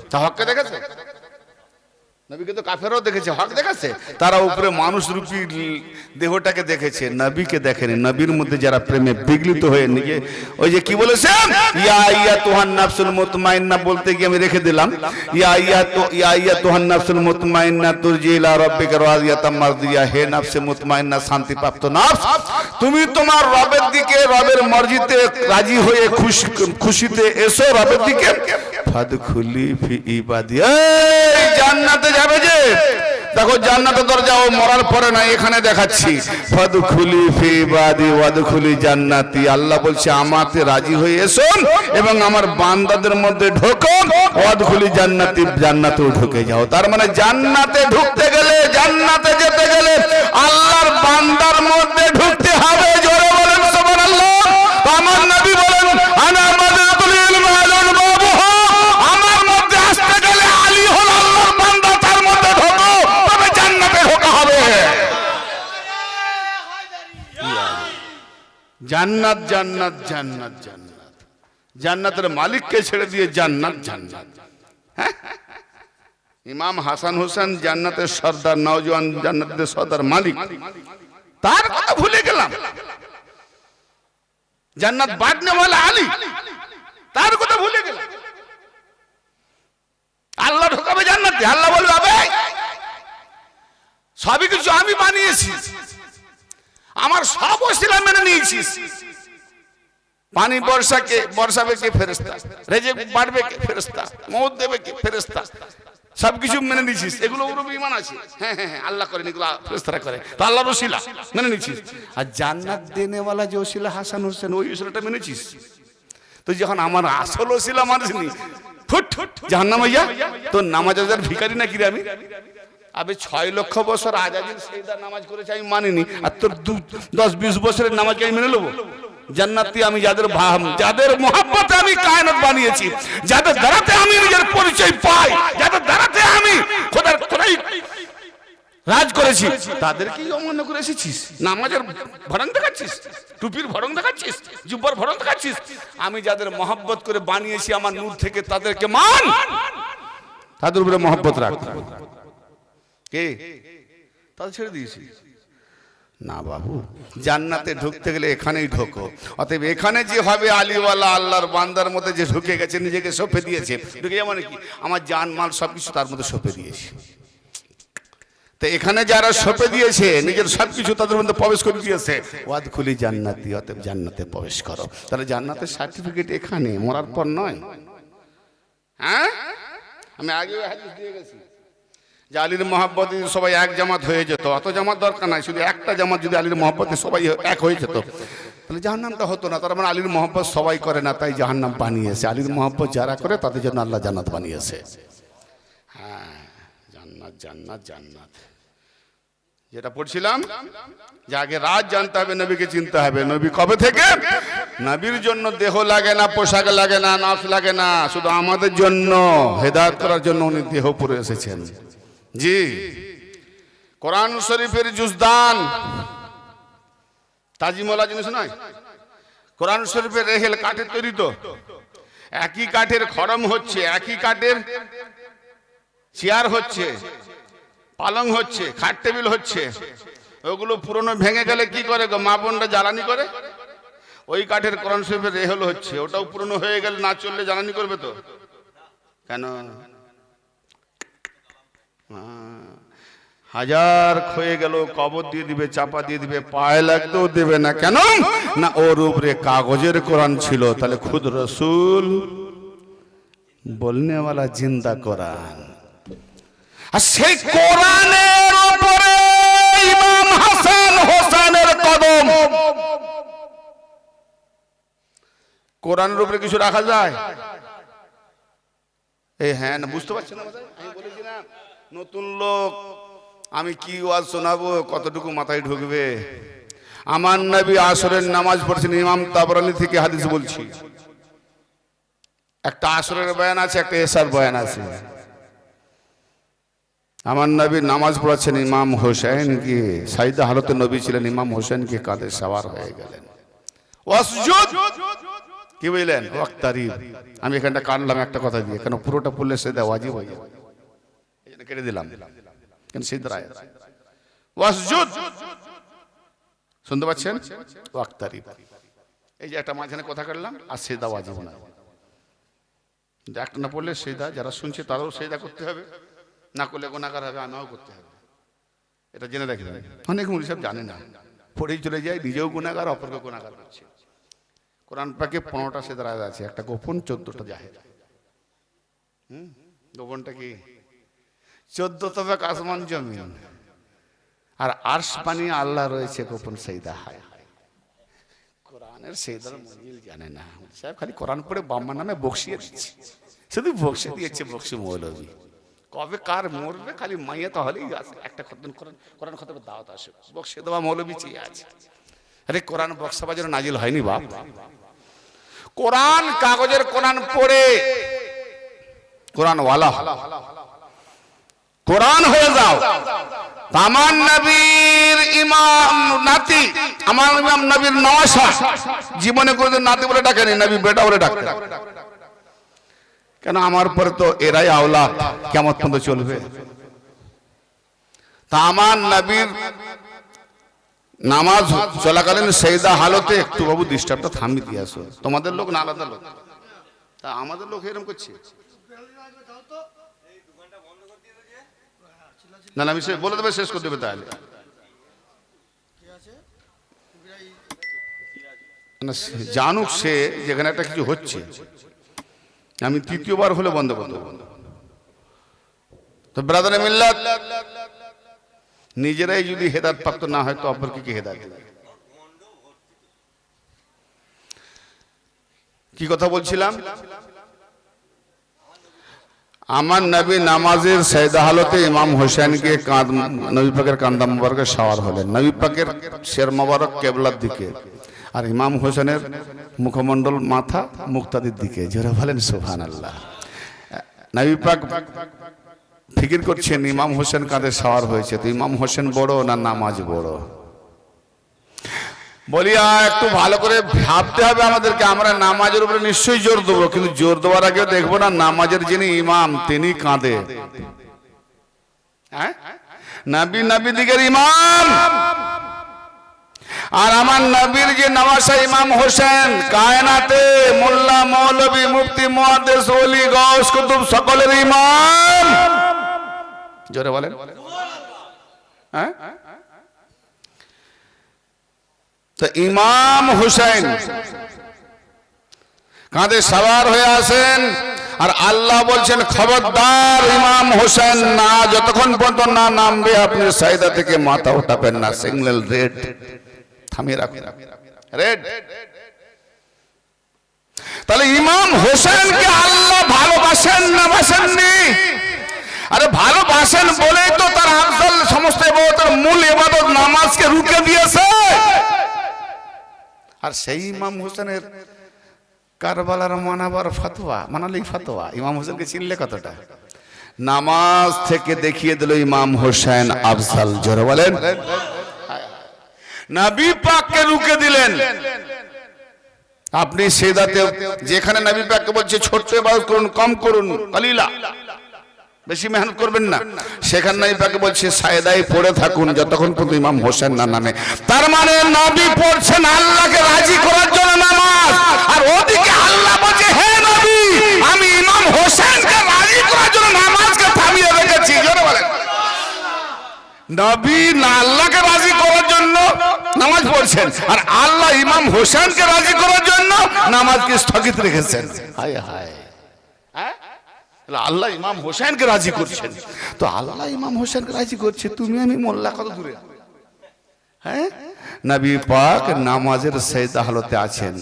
তা হককে দেখেছে? নবীকে তো কাফেররাও দেখেছে, হক দেখেছে। তারা উপরে মানুষ রূপী দেহটাকে দেখেছে, নবীকে দেখেনি। নবীর মধ্যে যারা প্রেমে বিগলিত হয়ে নিজে, ওই যে কি বলেছেন, ইয়া আইয়াতুহান নাফসুল মুতমাইন্না, বলতে গিয়ে আমি রেখে দিলাম, ইয়া আইয়াতুহান নাফসুল মুতমাইন্না তুরজি ইলা রাব্বিকা রাদিয়াতাম মারদিয়া, হে নফসে মুতমাইন্না, শান্তিপ্রাপ্ত নফস, তুমি তোমার রবের দিকে, রবের মর্জিতে রাজি হয়ে খুশিতে এসো রবের দিকে। ফাদখুলি ফি ইবাদি, এই জান্নাতে যাবে যে, দেখো জান্নাতের দরজা ও মরার পরে না, এখানে দেখাচ্ছি। ফাদখুলি ফি ইবাদি ওয়াদখুলি জান্নাতি, আল্লাহ বলছে আমাতে রাজি হয়ে এসো এবং আমার বান্দাদের মধ্যে ঢোকো, ওয়াদখুলি জান্নাতি, জান্নাতেও ঢুকে যাও। তার মানে জান্নাতে ঢুকতে গেলে, জান্নাতে যেতে গেলে আল্লাহর বান্দার মধ্যে ঢুকতে হবে। জোরে বলেন সুবহানাল্লাহ। আমার নবী বলেন আনা মাদাতুল ইলম আলুল বাবুহা, আমার মধ্যে আসতে গেলে আলী হল আল্লাহর বান্দা, তার মধ্যে ঢোকো, তবে জান্নাতে ঢোকা হবে। জান্নাত জান্নাত জান্নাত জান্নাত, জান্নাতের মালিককে ছেড়ে দিয়ে জান্নাত জান্নাত। ইমাম হাসান হোসেন জান্নাতের সর্দার, নওজোয়ান জান্নাতের সর্দার মালিক, তার কথা ভুলে গেলাম। জান্নাত বাঁটনে ওয়ালা আলী, তার কথা ভুলে গেলাম। আল্লাহ ঢোকাবে জান্নাতে, আল্লাহ বলবে আবে সবই কিছু আমি বানিয়েছি, আমার সব ওসিলা মেনে নিয়েছিস। পানি বর্ষাবে কে? ফেরেশতা। রেজেক বাড়বে কে? ফেরেশতা। মওত দেবে কে? ফেরেশতা। সবকিছু মেনে নিয়েছিস, এগুলো ওর ঈমান আছে। হ্যাঁ হ্যাঁ, আল্লাহ করেন, এগুলো ফেরেশতারা করে, তো আল্লাহর ওসিলা মেনে নিয়েছিস। আর জান্নাত দেনেওয়ালা যে ওসিলা হাসান হোসেন, ওই ওসিলাটা মেনেছিস। তো যখন আমার আসল ওসিলা মানিসনি, ফুট জাহান্নামে যা, তোর নামাজ আজার ভিখারি নাকি রে আমি? আবে 6 লক্ষ বছর আজাজিল সেজদা নামাজ করেছে আমি মানিনি, আর তোর 10-20 বছরের নামাজকে আমি মেনে নেবো? জান্নাতি আমি যাদের মোহাব্বতে আমি কায়নাত বানিয়েছি, যাদের দ্বারাতে আমি নিজের পরিচয় পাই, যাদের দ্বারাতে আমি খোদার রাজ করেছি, তাদেরকেই অমান্য করে এসেছিস। নামাজের ভরং দেখাচ্ছিস, টুপির ভরং দেখাচ্ছিস, জুব্বার ভরং দেখাচ্ছিস। আমি যাদের মহব্বত করে বানিয়েছি আমার নূর থেকে, তাদেরকে মান, তাদের উপরে মহব্বত রাখ। কে তাদের ছেড়ে দিয়েছি না বাবু, জান্নাতে ঢুকতে গেলে এখানেই ঢোকো। অতএব এখানে যে হবে আলিওয়ালা আল্লাহর বান্দার মধ্যে যে ঢুকে গেছে, নিজেকে সঁপে দিয়েছে, ঢুকে মানে কি আমার জান মাল সবকিছু তার মধ্যে সঁপে দিয়েছে। তো এখানে যারা সঁপে দিয়েছে নিজের সবকিছু তাদের মধ্যে প্রবেশ করে দিয়েছে, ওয়াদখুলি জান্নাতি, অতএব জান্নাতে প্রবেশ করো। তাহলে জান্নাতের সার্টিফিকেট এখানে, মরার পর নয়। হ্যাঁ, আমি আগে হাদিস দিয়ে গেছি যে আলীর মহব্বতে সবাই এক জামাত হয়ে যেত, অত জামাত দরকার নাই, শুধু একটা জামাত যদি আলীর মহব্বতে সবাই এক হয়ে যেত তাহলে জাহান্নামটা হতো না। তার মানে আলীর মহব্বত সবাই করে না, তাই জাহান্নাম বানিয়েছে। আলীর মহব্বত যারা করে তাদের জন্য আল্লাহ জান্নাত বানিয়েছে। হ্যাঁ, জান্নাত জান্নাত জান্নাত। যেটা পড়ছিলাম যে আগে রাজ জানতে হবে, নবীকে চিনতে হবে। নবী কবে থেকে? নবীর জন্য দেহ লাগে না, পোশাক লাগে না, নাফ লাগে না, শুধু আমাদের জন্য হেদায়েত করার জন্য উনি দেহ পরে এসেছেন। জি, কোরআন শরীফের জুজদান তাজিমওয়ালা জিনিস নয়। কোরআন শরীফের রেহেল কাঠের তৈরি, তো একই কাঠের খরম হচ্ছে, একই কাঠের চেয়ার হচ্ছে, পালং হচ্ছে, খাট টেবিল হচ্ছে। ওগুলো পুরনো ভেঙে গেলে কি করে গো, মা বোনরা জ্বালানি করে। ওই কাঠের কোরআন শরীফের রেহেল হচ্ছে, ওটাও পুরনো হয়ে গেলে না চললে জ্বালানি করবে তো কেন? হাজার ক্ষয়ে গেল কবর দিয়ে দিবে, চাপা দিয়ে দিবে, পায়ে লাগতেও দেবে না। কেন না ওর উপরে কাগজের কোরআন ছিল। তাহলে খুদ রসুল বলনেওয়ালা জিন্দা কোরআন, আর সেই কোরআনের উপরে ইমাম হাসান হোসেনের কদম। কোরআনের উপরে কিছু রাখা যায়? এই হ্যাঁ না, বুঝতে পারছেন? আমি বলেছি না, নতুন লোক, আমি কি ওয়াজ শোনাবো, কতটুকু মাথায় ঢুকবে? আমার নবী আসরের নামাজ পড়ছেন, ইমাম তাবরানী থেকে হাদিস বলছি। একটা আসরের বয়ান আছে, একটা এশার বয়ান আছে। আমার নবী নামাজ পড়াচ্ছেন, ইমাম হোসেন কি সাইদা হালতে নবী ছিলেন, ইমাম হোসেন কি কাঁধে সওয়ার হয়ে গেলেন। ওয়াসজুদ কি বললেন? ওয়াক্তারিব। আমি এখানটা কাটলাম একটা কথা দিয়ে, কেন পুরোটা পড়লে সেটা ওয়াজিব হয়ে যাবে, এই জন্য কেটে দিলাম। কেন সিদ্ধ রায় ওয়াসজুদ, শুনতে পাচ্ছেন? ওয়াক্তারিব, এই যে একটা মাঝখানে কথা কাটলাম, আর সেদা ওয়াজিব না। একটা না পড়লে সেদা, যারা শুনছে তারাও সেদা করতে হবে, না করলে গুনাহগার হবে, আমিও করতে হবে। এটা জেনে রাখি। অনেক মুফতি সাহেব জানে না, পড়েই চলে যায়, নিজেও গুনাহগার, অপরকে গুনাহগার করছে। কোরআন পাকে 15টা সেদার আয়াত আছে, একটা গোপন, 14টা জাহের। গোপনটা কি? 14 তবাক আসমান জমিন, আর আরশ পানি আল্লাহ রয়েছে, গোপন সেদা। হায় কোরআনের সেদার মঞ্জিল জানে না সাহেব, খালি কোরআন পড়ে বাম্মার নামে বকশিয়ে দিচ্ছে, শুধু বকশিয়ে দিয়েছে, বকশি মৌলবী। কবে কার মরবে, খালি মাইয়া তো হলেই আছে, একটা খতম কোরআন খতমের দাওয়াত আসে, বকশিয়ে দেওয়া মৌলবী চেয়ে আছে। আরে কোরআন বক্সাবাজের নাজিল হয়নি বাপ। কোরআন কাগজের কোরআন পড়ে কোরআন ওয়ালা কোরআন হয়ে যাও। আমার নবীর ইমাম নাতি, আমার ইমাম নবীর নওয়াসা, জীবনে কোনদিন নাতি বলে ডাকেনি, নবী বেটা বলে ডাকতেন। কেন? আমার পরে তো এরাই আওলাদ, কিয়ামত পর্যন্ত চলবে। তা আমার নবীর নামাজ চলাকালীন সেজদা হালতে একটু বাবু ডিস্টার্বটা থামিয়ে দিয়ে আসো। তোমাদের লোক না আলাদা লোক, তা আমাদের লোক এরকম করছে না। আমি বলে দেবে, শেষ করে দেবে। তাহলে জানুক সে যেখানে একটা কিছু হচ্ছে। আমি তৃতীয়বার হলে বন্ধ বন্ধ তো ব্রাদার মিল্লাত, নিজেরাই যদি হেদায়েত প্রাপ্ত না হয় তো অপরকে কি হেদায়েত দেবে? কি কথা বলছিলাম? আমার নবী নামাজের সেজদা হালতে ইমাম হোসেনকে নবী পাকের কান্দা মোবারকে শাওয়ার হলেন, নবী পাকের শের মোবারক কেবলার দিকে, আর ইমাম হোসেনের মুখমণ্ডল মাথা মুক্তাদির দিকে। জোরে বলেন সুবহানাল্লাহ। নবী পাক ফিকির করছেন ইমাম হোসেন কাঁধে সওয়ার হয়েছে, তো ইমাম হোসেন বড় না নামাজ বড়? বলি একটু ভালো করে ভাবতে হবে আমাদেরকে। আমরা নামাজের উপরে নিশ্চয়ই জোর দেবো, কিন্তু জোর দেওয়ার আগে দেখবো না নামাজের যিনি ইমাম তিনি কাঁধে। হ্যাঁ, নবী দিগের ইমাম, আর আমার নবীর যে নওয়াসা ইমাম হোসেন, কায়নাতে মোল্লা মৌলভী মুফতি মুহাদ্দিস ওলি গাউস কুতুব সকলের ইমাম। জোরে বলেন। হ্যাঁ, তো ইমাম হোসেন কাঁধে সওয়ার হয়ে আসেন, আর আল্লাহ বলছেন খবরদার ইমাম হোসেন না, যতক্ষণ পর্যন্ত না নামবে আপনি সাইদা থেকে মাথা উঠাবেন না। সিগন্যাল রেড, থামিয়ে রাখুন, রেড। তাহলে ইমাম হোসেনকে আল্লাহ ভালোবাসেন না বাসেননি? আরে ভালোবাসেন বলেই তো তার আফজল সমস্ত ইবাদতের মূল ইবাদত নামাজকে রুখে দিয়েছে। আর সেই ইমাম হোসেনের কারবালার মানাবার ফতোয়া, মানালেই ফতোয়া। ইমাম হোসেনকে চিনলে কতটা? নামাজ থেকে দেখিয়ে দিল ইমাম হোসেন আফজল। জোরে বলেন। নবী পাককে রুখে দিলেন। আপনি সেদাতে যেখানে নবী পাককে বলছে ছোট্ট ইবাদত করুন, কম করুন, কালিলা, বেশি মেহনত করবেন না, সেখানে নবী পাক বলছে সায়দায় পড়ে থাকুন যতক্ষণ পর্যন্ত ইমাম হোসেন না নামে। তার মানে নবী পড়ছেন আল্লাহকে রাজি করার জন্য নামাজ, আর ওদিকে আল্লাহ বলছে হে নবী আমি ইমাম হোসেনকে রাজি করার জন্য নামাজকে থামিয়ে রেখেছি। জোরে বলেন। নবী না আল্লাহকে রাজি করার জন্য নামাজ পড়ছেন, আর আল্লাহ ইমাম হোসেনকে রাজি করার জন্য নামাজকে স্থগিত রেখেছেন। হায় হায়, আল্লাহ ইমাম হোসেনকে রাজি করছেন। তো আল্লাহ ইমাম হোসেনকে রাজি করছে, তুমি আমি মোল্লা কত দূরে? হ্যাঁ, নবী পাক নামাজের সাজদা হালতে আছেন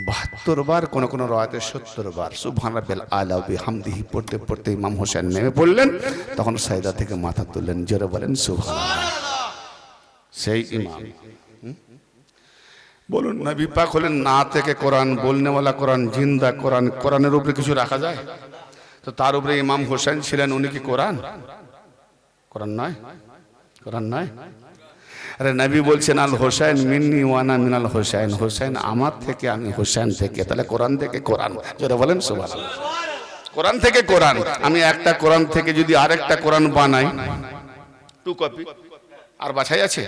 72 বার, কোন কোন রাওয়াতে 70 বার সুবহান রাব্বিল আলা বিহামদিহি পড়তে পড়তে ইমাম হোসেন নেমে পড়লেন, তখন সাজদা থেকে মাথা তুললেন। জোরে বলেন সুবহানাল্লাহ। সেই ইমাম বলুন, নবী পাক হলেন না থেকে কোরআন, বলনেওয়ালা কোরআন, জিন্দা কোরআন। কোরআনের উপরে কিছু রাখা যায়? তো তার উপরে ইমাম হোসেন ছিলেন, উনি কি কোরআন? কোরআন নয়, কোরআন নয়। আরে নবী বলছেন আল হোসেন মিন্নি ওয়ানা মিনাল হোসেন, হোসেন আমার থেকে আমি হোসেন থেকে। তাহলে কোরআন থেকে কোরআন। যেটা বলেন সুবহানাল্লাহ। কোরআন থেকে কোরআন। আমি একটা কোরআন থেকে যদি আরেকটা কোরআন বানাই, 2 কপি, আর বাছাই আছে?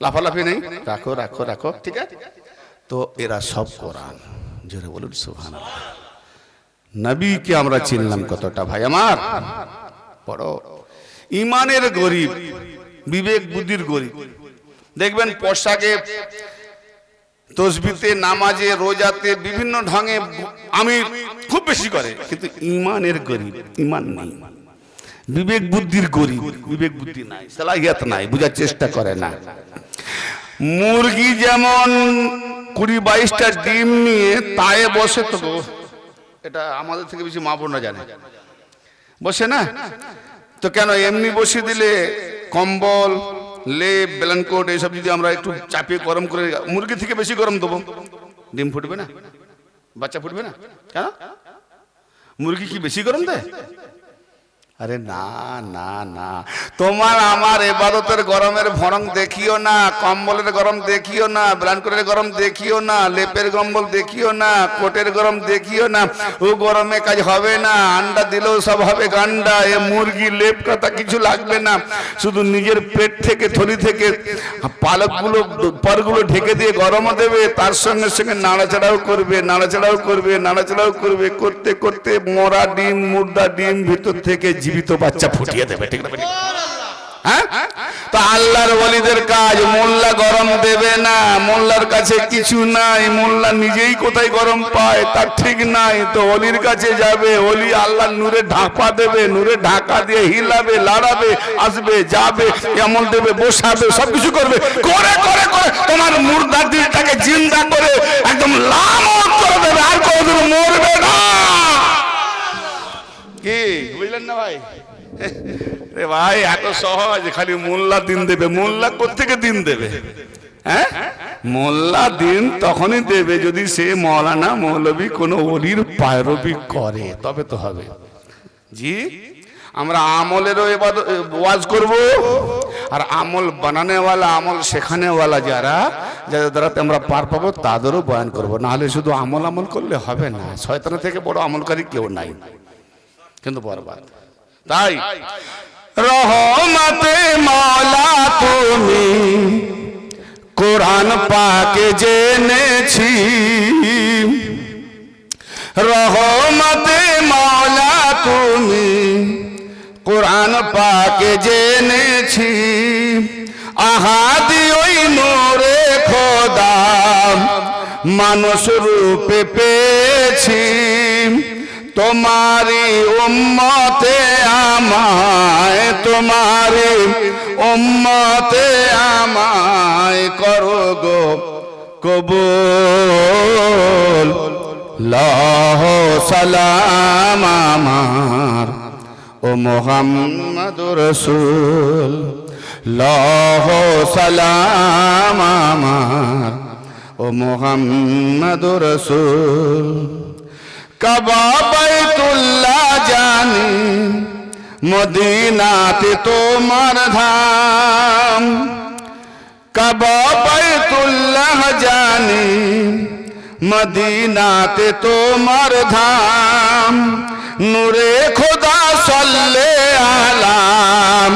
লাফালাফি নেই, রাখো রাখো রাখো, ঠিক আছে? তো এরা সব কোরআন। জোরে বলুন সুবহানাল্লাহ। নবীকে আমরা চিনলাম কতটা ভাই আমার? বড় ইমানের গরিব, বিবেক বুদ্ধির গরিব। দেখবেন পোশাকে, তসবিতে, নামাজে, রোজাতে বিভিন্ন ঢঙে আমি খুব বেশি করে, কিন্তু ইমানের গরিব, ইমান নেই। বিবেক বুদ্ধির গরিব, বিবেক বুদ্ধি নাই, সালাহিয়াত নাই, বুঝার চেষ্টা করে না। মুরগি যেমন 20-22টা ডিম নিয়ে তায়ে বসে, তো এটা আমাদের থেকে বেশি মা বোনরা জানে, বসে না? তো কেন এমনি বসে দিলে কম্বল, লেপ, ব্ল্যাঙ্কেট এইসব যদি আমরা একটু চাপিয়ে গরম করে, মুরগি থেকে বেশি গরম দেবো, ডিম ফুটবে না, বাচ্চা ফুটবে না? কেন? মুরগি কি বেশি গরম দেয়? আরে না না না, তোমার আমার ইবাদতের গরমের ভরং দেখিও না, কম্বলের গরম দেখিও না, ব্ল্যাঙ্কেটের গরম দেখিও না, লেপের কম্বল দেখিও না, কোটের গরম দেখিও না। ও গরমে কাজ হবে না, আন্ডা দিলেও সব হবে গান্ডা। এ মুরগি লেপ কথা কিছু লাগবে না, শুধু নিজের পেট থেকে, থলি থেকে পালকগুলো, পরগুলো ঢেকে দিয়ে গরমও দেবে, তার সঙ্গে সঙ্গে নাড়াচাড়াও করবে, নাড়াচাড়াও করবে, নাড়াচাড়াও করবে। করতে করতে মরা ডিম, মুর্দা ডিম ভিতর থেকে জীবিত বাচ্চা ফুটিয়ে দেবে। ঠিক না? হ্যাঁ, তো আল্লাহর ওলিদের কাজ। মোল্লা গরম দেবে না, মোল্লার কাছে কিছু নাই, মোল্লা নিজেই কোথায় গরম পায় তার ঠিক নাই। তো ওলির কাছে যাবে, ওলি আল্লাহর নূরে ঢাকা দেবে, নূরে ঢাকা দিয়ে হিলাবে, লাড়াবে, আসবে, যাবে, এমন দেবে, বসাবে, সবকিছু করবে। করে করে করে তোমার মুর্দা দিলটাকে জিন্দা করে একদম লামত করে দেবে, আর কোনোদিন মরবে না। কি বুঝলেন না ভাই? রে ভাই, এত সহজ, খালি মোল্লা দিন দেবে। মোল্লা কোত্থেকে দিন দেবে? হ্যাঁ, মোল্লা দিন তখনই দেবে যদি সে মৌলানা মৌলবী কোন ওলির পায়রবি করে, তবে তো হবে। জি, আমরা আমলেরও ওয়াজ করব, আর আমল বানানেওয়ালা, আমল শেখানেওয়ালা যাদের দ্বারা আমরা পার পাবো তাদেরও বয়ান করব। নাহলে শুধু আমল আমল করলে হবে না, শয়তানের থেকে বড় আমলকারী কেউ নাই, কিন্তু বরবাদ। তাই রহমতে মাওলা তুমি কোরআন পাকে জেনেছি, রহমতে মাওলা তুমি কোরআন পাকে জেনেছি, আহাদি ওই নূরে খোদা মানুষ রূপে পেয়েছি, তোমারি উম্মতে আমায়, তোমারি উম্মতে আমায় করো গো কবুল। লাহ সালাম আমার ও মুহাম্মদুর রাসূল, লাহ সালাম আমার ও মুহাম্মদুর রাসূল। কাবা বাইতুল্লাহ জানি মদিনাতে তোমার ধাম, কাবা বাইতুল্লাহ জানি মদিনাতে তোমার ধাম, নূরে খোদা সাল্লে আলাম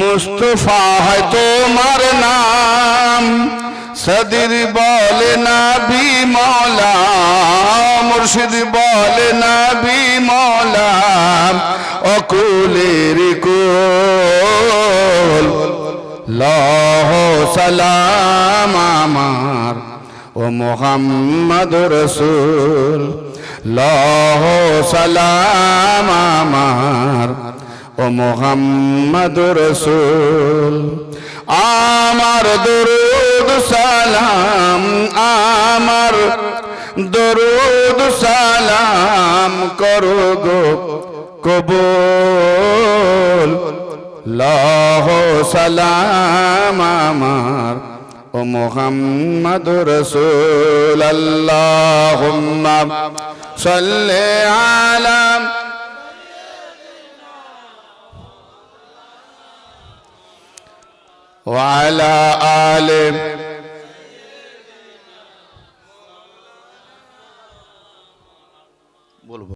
মুস্তফা হয় তোমার নাম, সদির বলে নবী মৌলা, মুর্শিদ বলে নবী মৌলা, অকুলের কুল। লাহ সালাম আমার ও মুহাম্মদুর রাসূল, লাহ সালাম আমার ও মুহাম্মদুর রাসূল। আমার দরুদ সালাম, আমার দরুদ সালাম করো গো কবুল। লাহ সালাম আমার ও মুহাম্মদুর রাসূল। আল্লাহুম্মা সাল্লি আলা ওয়া আলা আলি